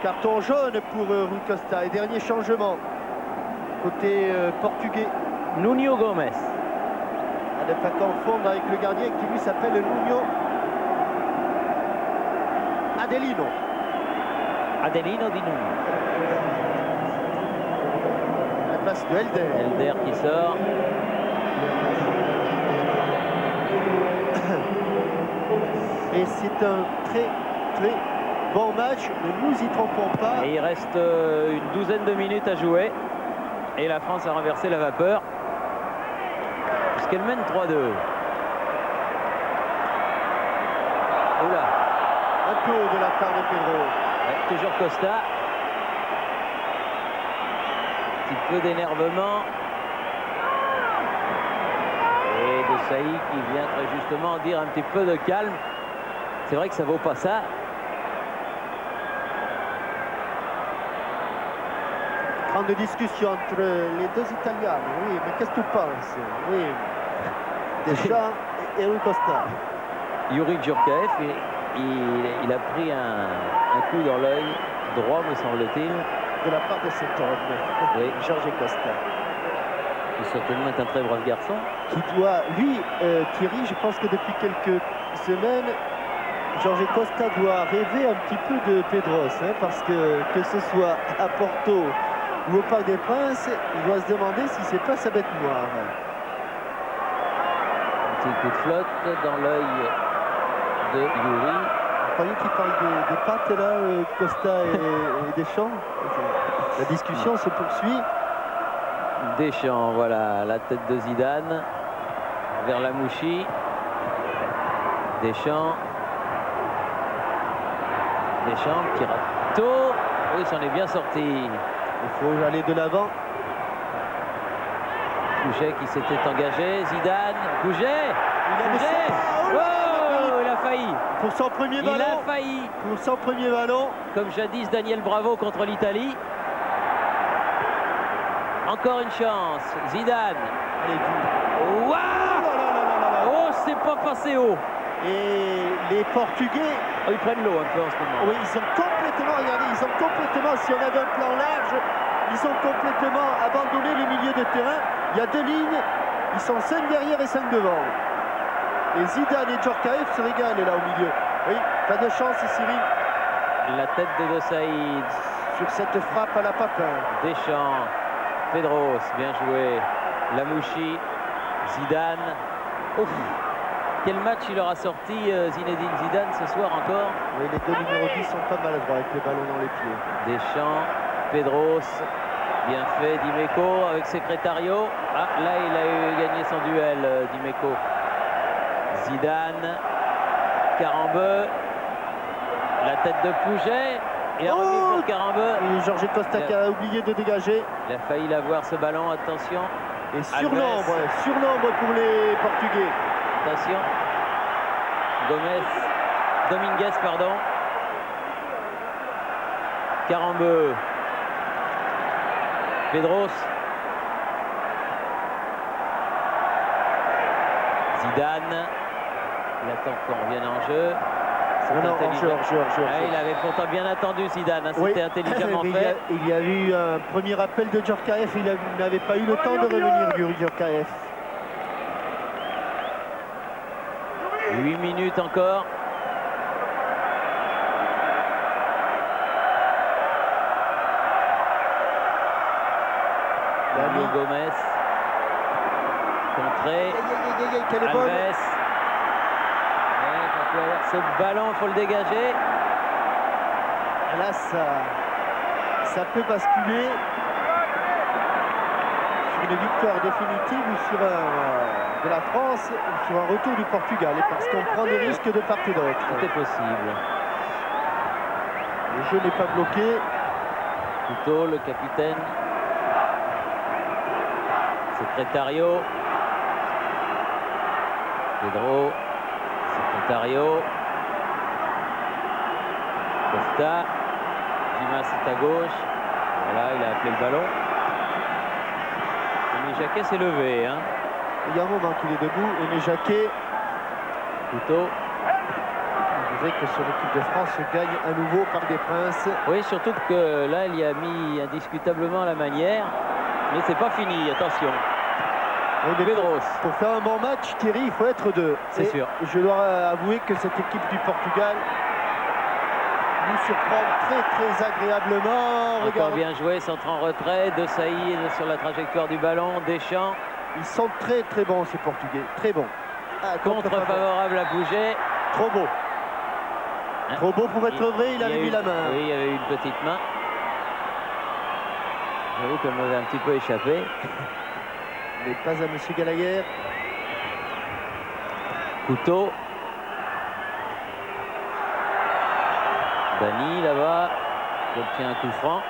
Carton jaune pour Rui Costa. Et dernier changement. Côté portugais. Nuno Gomes. À ne pas confondre avec le gardien qui lui s'appelle Nuno Adelino. Adelino Di Nuno. À la place de Helder. Helder qui sort. Et c'est un très très bon match, ne nous y trompons pas. Et il reste une douzaine de minutes à jouer. Et la France a renversé la vapeur. Puisqu'elle mène 3-2. Oula. Un peu de la part de Pedro. Ouais, toujours Costa. Un petit peu d'énervement. Et de Saï qui vient très justement dire un petit peu de calme. C'est vrai que ça vaut pas ça. Grande discussion entre les deux Italiens. Oui, mais qu'est-ce que tu penses? Oui. Deschamps et Rui Costa. Youri Djorkaeff, il a pris un coup dans l'œil droit, me semble-t-il. De la part de cet homme, Oui. Jorge Costa. Qui certainement est un très brave garçon. Qui doit, lui, Thierry, je pense que depuis quelques semaines, Jorge Costa doit rêver un petit peu de Pedros, hein, parce que ce soit à Porto ou au Parc des Princes, il doit se demander si c'est pas sa bête noire. Un petit coup de flotte dans l'œil de Youri. Vous croyez qu'il parle des pattes là, Costa et Deschamps? La discussion se poursuit. Deschamps, voilà, la tête de Zidane vers Lamouchi. Deschamps, petit râteau. Oui, s'en est bien sorti. Il faut aller de l'avant. Pouget qui s'était engagé. Zidane, Pouget. Il a Pouget. mis ça. Oh, il failli. Pour son premier Il ballon. a failli. Pour son premier ballon. Comme jadis Daniel Bravo contre l'Italie. Encore une chance. Zidane. Allez, du... Waouh! Oh là là là là là là. Oh, c'est pas passé haut. Et les Portugais, Oh, ils prennent l'eau un peu en ce moment. oui, ils ont complètement, regardez, ils ont complètement, si on avait un plan large, ils ont complètement abandonné le milieu de terrain. Il y a deux lignes, ils sont 5 derrière et 5 devant. Et Zidane et Djorkaeff se régalent là au milieu. Oui, pas de chance, Cyril, La tête de Saïd. sur cette frappe à la Papin. Deschamps. Pedros, bien joué. Lamouchi. Zidane. Ouf. Quel match il aura sorti Zinedine Zidane ce soir encore. Oui, les deux numéros 10 sont pas maladroits avec les ballons dans les pieds. Deschamps, Pedros, bien fait, Dimeco avec Secretario. Ah, là il a gagné son duel, Dimeco. Zidane, Carambeu, la tête de Pouget, il a remis pour Carambeu. Et Jorge Costa qui a oublié de dégager. Il a failli l'avoir ce ballon, attention, Et surnombre pour les Portugais. attention. Dominguez, pardon. Carambeu. Pedros. Zidane. Il attend qu'on revienne en jeu. C'est Non, intelligent. hors jeu. Ah, il avait pourtant bien attendu Zidane, hein, Oui, c'était intelligemment mais fait. il y a eu un premier appel de Djorkaeff, il n'avait pas eu le temps de revenir, Djorkaeff. 8 minutes encore. Mario Gomez. Contré. Quelle est bonne. Alves. Ouais, ce ballon, il faut le dégager. Là, ça peut basculer sur une victoire définitive ou sur de la France ou sur un retour du Portugal, parce qu'on prend des risques de part et d'autre. Tout est possible. Le jeu n'est pas bloqué. Couteau, le capitaine. Secretario. Pedro. Secretario. Costa. Dimas est à gauche. Voilà, il a appelé le ballon. Aimé Jacquet s'est levé. Hein. Il y a un moment qu'il est debout. Aimé Jacquet, Couteau. on dirait que son équipe de France gagne à nouveau par des Princes. Oui, surtout que là, il y a mis indiscutablement la manière. Mais c'est pas fini, attention. Oui, mais Pedros. pour faire un bon match, Thierry, il faut être deux. C'est Et sûr. Je dois avouer que cette équipe du Portugal nous surprend très très agréablement. Encore Regarde, bien joué, centre en retrait, De Saïd sur la trajectoire du ballon, Deschamps, ils sont très très bons ces Portugais, très bons. Ah, contre favorable à Pouget. Trop beau. Hein? Trop beau pour être vrai, il y a avait eu- mis la main. Oui, il y avait eu une petite main. J'avoue qu'elle m'avait un petit peu échappé. Mais pas à Monsieur Gallagher. Couteau. Dani là-bas, qui obtient un coup franc.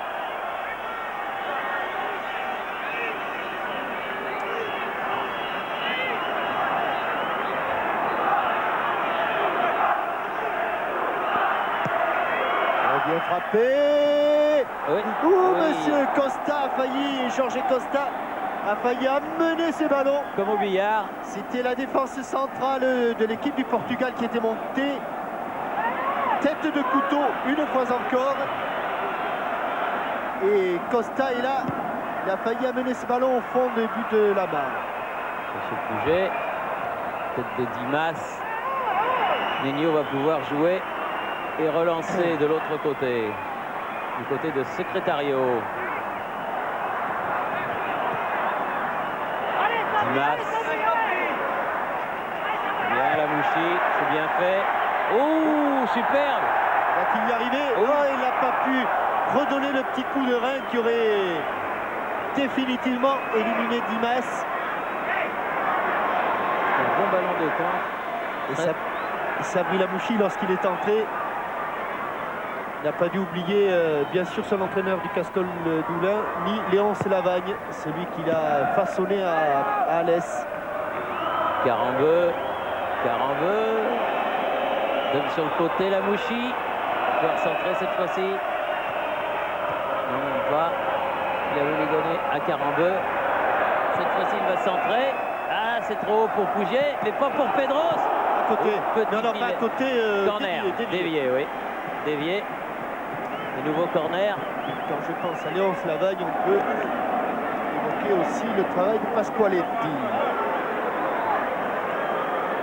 Bien frappé. Oui. Ouh, Oui. Monsieur Costa a failli, Jorge Costa a failli amener ses ballons. Comme au billard. C'était la défense centrale de l'équipe du Portugal qui était montée. Tête de couteau, une fois encore. Et Costa est là. Il a failli amener ce ballon au fond du but de la barre. Monsieur Pouget. Tête de Dimas. Nenio va pouvoir jouer et relancer de l'autre côté. Du côté de Secretario. Dimas. Bien Lamouchi, c'est bien fait. Oh, superbe! Va-t-il y arriver? Oh. Oh, il n'a pas pu redonner le petit coup de rein qui aurait définitivement éliminé Dimas. Un bon ballon de camp. Et Sabri Lamouchi, lorsqu'il est entré, n'a pas dû oublier, bien sûr, son entraîneur du Cascol d'Oulin, ni Léonce Lavagne, celui qui l'a façonné à Alès. Carambeu. Donne sur le côté Lamouchi. Il va recentrer cette fois-ci. Non, même pas. Il a voulu donner à Carambeu. Cette fois-ci, il va centrer. Ah, c'est trop haut pour Pouget, mais pas pour Pedros. À côté. Petit Non, pas filet. à côté. Corner. Dévié, oui. Dévié. De nouveau corner. Quand je pense à Léon Flavagne, on peut évoquer aussi le travail de Pasqualetti.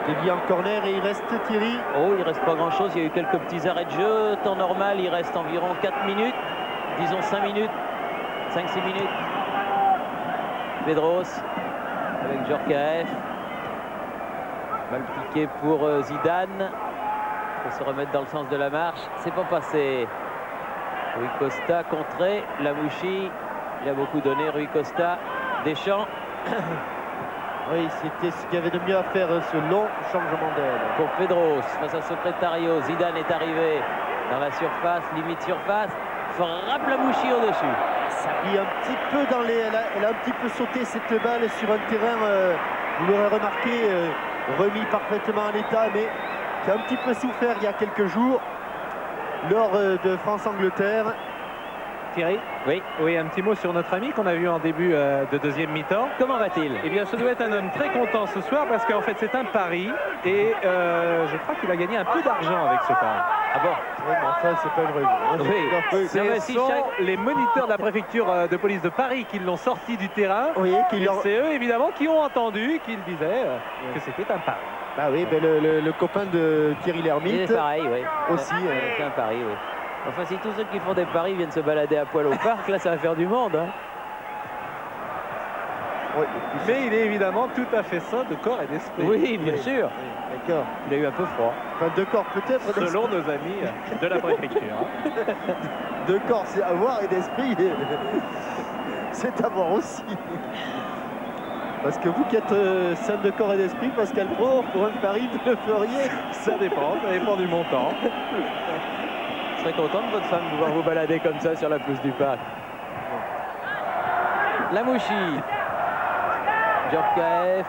Dévié en corner et il reste Thierry. Oh, il reste pas grand-chose. Il y a eu quelques petits arrêts de jeu. Temps normal, il reste environ 4 minutes. Disons 5 minutes. 5-6 minutes. Pedros avec Djorkaeff. Mal piqué pour Zidane. Il faut se remettre dans le sens de la marche. C'est pas passé. Rui Costa contré. Lamouchi. Il a beaucoup donné. Rui Costa. Deschamps. Oui, c'était ce qu'il y avait de mieux à faire, ce long changement d'aile. Pour Pedros face à Secretario. Zidane est arrivé dans la surface, limite surface. Frappe Lamouchi au-dessus. Ça brille un petit peu dans les... Elle a un petit peu sauté cette balle sur un terrain, vous l'aurez remarqué, remis parfaitement en état, mais qui a un petit peu souffert il y a quelques jours lors de France-Angleterre. Thierry? Oui. Oui, un petit mot sur notre ami qu'on a vu en début de deuxième mi-temps. Comment va-t-il? Eh bien, ce doit être un homme très content ce soir parce qu'en fait, c'est un pari et je crois qu'il a gagné un peu d'argent avec ce pari. Ah bon? Oui, mais enfin, c'est pas une vraie vie. Ce sont les moniteurs de la préfecture de police de Paris qui l'ont sorti du terrain. Oui, Et c'est eux, évidemment, qui ont entendu qu'ils disaient que c'était un pari. Bah oui, ben le copain de Thierry Lhermitte C'est pareil, oui. aussi. C'est un pari, oui. Enfin, si tous ceux qui font des paris viennent se balader à poil au parc, là, ça va faire du monde. Hein. Oui, Mais il est évidemment tout à fait sain de corps et d'esprit. Oui, bien sûr. d'accord. Il a eu un peu froid. Enfin, de corps peut-être. Selon nos amis de la préfecture. De corps, c'est à voir, et d'esprit, c'est à voir aussi. Parce que vous qui êtes sain de corps et d'esprit, Pascal Pro, pour un pari, vous le feriez. Ça dépend du montant. Je serais content de votre femme de voir vous balader comme ça sur la pelouse du parc. Lamouchi. Djorkaeff.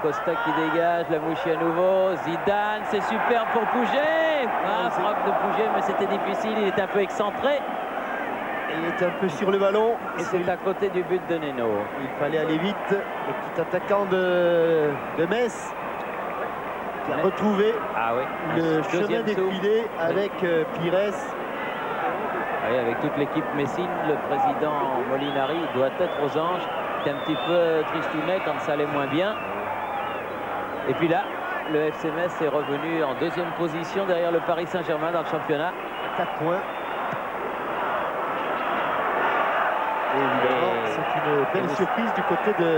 Costa qui dégage. Lamouchi à nouveau. Zidane. C'est super pour Pouget. Ah, frappe de Pouget, mais c'était difficile. Il était un peu excentré. Et il était un peu sur le ballon. Et c'est à côté du but de Neno. Il fallait aller vite. Le petit attaquant de Metz qui a retrouvé Ah oui. le chemin Deuxième des saut. filets avec Pires. Oui, avec toute l'équipe messine, le président Molinari doit être aux anges. C'est un petit peu tristounet quand ça allait moins bien. Et puis là, le FC Metz est revenu en deuxième position derrière le Paris Saint-Germain dans le championnat. 4 points. Et évidemment, c'est une belle surprise du côté de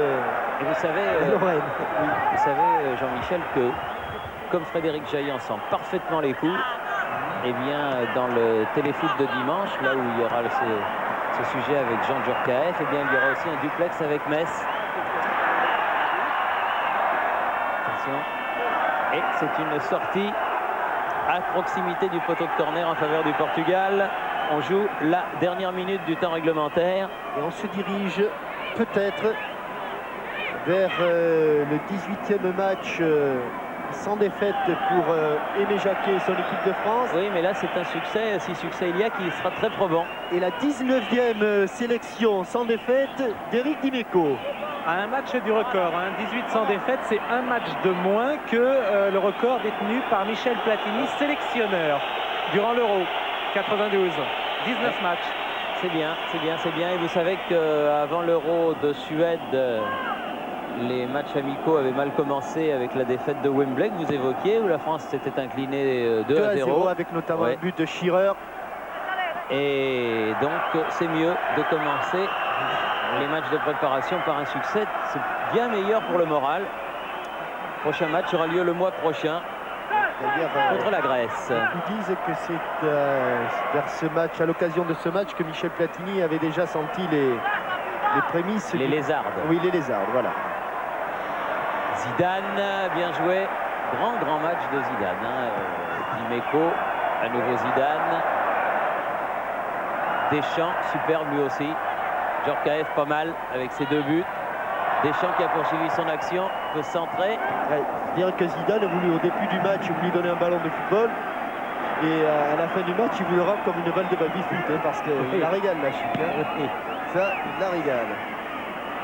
Et vous savez, Lorraine. vous savez, Jean-Michel, que comme Frédéric Jaillan sent parfaitement les coups, eh bien, dans le téléfoot de dimanche, là où il y aura ce sujet avec Jean Djorkaeff, eh bien, il y aura aussi un duplex avec Metz. Attention. Et c'est une sortie à proximité du poteau de corner en faveur du Portugal. On joue la dernière minute du temps réglementaire. Et on se dirige peut-être vers le 18e match sans défaite pour Aimé Jacquet et son équipe de France. Oui, mais là, c'est un succès, si succès il y a, qui sera très probant. Et la 19e sélection sans défaite d'Éric Dimeco. À un match du record, 18 sans défaite, c'est un match de moins que le record détenu par Michel Platini, sélectionneur, durant l'Euro 92. 19 matchs. C'est bien, c'est bien, c'est bien. Et vous savez qu'avant l'Euro de Suède, les matchs amicaux avaient mal commencé avec la défaite de Wembley que vous évoquiez, où la France s'était inclinée 2-0. Avec notamment Ouais. un but de Shearer. Et donc, c'est mieux de commencer les matchs de préparation par un succès. C'est bien meilleur pour le moral. Le prochain match aura lieu le mois prochain D'ailleurs, contre la Grèce. ils disent que c'est vers ce match, à l'occasion de ce match, que Michel Platini avait déjà senti les prémices. Les lézardes. Oui, les lézards, voilà. Zidane, bien joué. Grand match de Zidane. Dimeco, à nouveau Zidane. Deschamps, superbe lui aussi. Djorkaeff, pas mal avec ses 2 buts. Deschamps qui a poursuivi son action, peut centrer. Ouais, dire que Zidane a voulu au début du match lui donner un ballon de football et à la fin du match il vous le rend comme une balle de baby-foot hein, parce qu'il la régale la Chic. Hein. Ça, il la régale.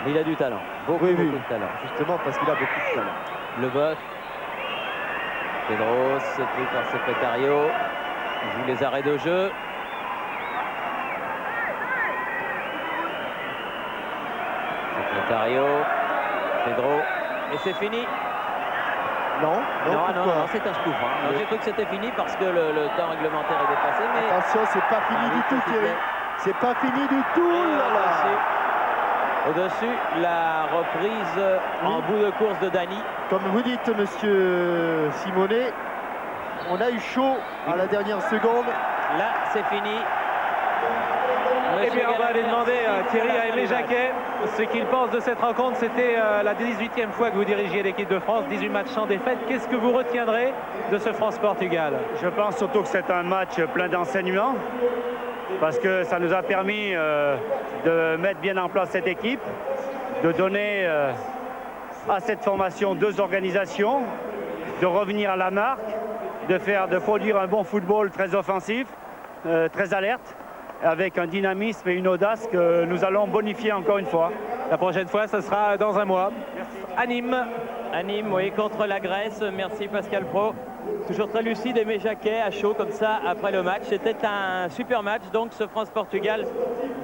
Il a du talent, beaucoup de talent. Justement parce qu'il a beaucoup de talent. Le Boeuf. Pedro, c'est pris par Secretario. Il joue les arrêts de jeu. Secretario. Pedro. Et c'est fini. Non, c'est un scoop. Hein. J'ai cru que c'était fini parce que le temps réglementaire est dépassé. Mais attention, c'est pas fini du tout, Thierry. C'est pas fini du tout. Au-dessus, la reprise en bout de course de Dany. Comme vous dites, monsieur Simonet, on a eu chaud à la dernière seconde. Là, c'est fini. Eh bien, on va aller demander à Thierry à Aimé Jacquet ce qu'il pense de cette rencontre. C'était la 18e fois que vous dirigiez l'équipe de France, 18 matchs sans défaite. Qu'est-ce que vous retiendrez de ce France-Portugal? Je pense surtout que c'est un match plein d'enseignements parce que ça nous a permis de mettre bien en place cette équipe, de donner à cette formation 2 organisations, de revenir à la marque, de produire un bon football très offensif, très alerte, avec un dynamisme et une audace que nous allons bonifier encore une fois. La prochaine fois, ce sera dans un mois. Merci. Nîmes, oui, contre la Grèce. Merci Pascal Pro. Toujours très lucide, Aimé Jacquet à chaud comme ça après le match. C'était un super match, donc ce France-Portugal,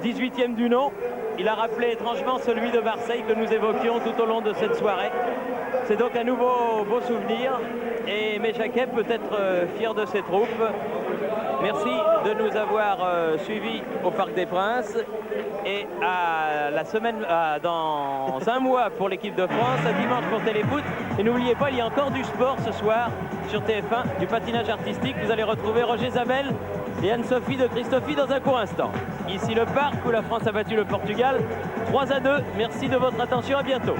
18e du nom. Il a rappelé étrangement celui de Marseille que nous évoquions tout au long de cette soirée. C'est donc un nouveau beau souvenir et Aimé Jacquet peut être fier de ses troupes. Merci de nous avoir suivis au Parc des Princes et à la semaine, dans un mois pour l'équipe de France, à dimanche pour Téléfoot. Et n'oubliez pas, il y a encore du sport ce soir sur TF1, du patinage artistique. Vous allez retrouver Roger Zabel et Anne-Sophie de Christophe dans un court instant. Ici le Parc où la France a battu le Portugal 3-2. Merci de votre attention, à bientôt.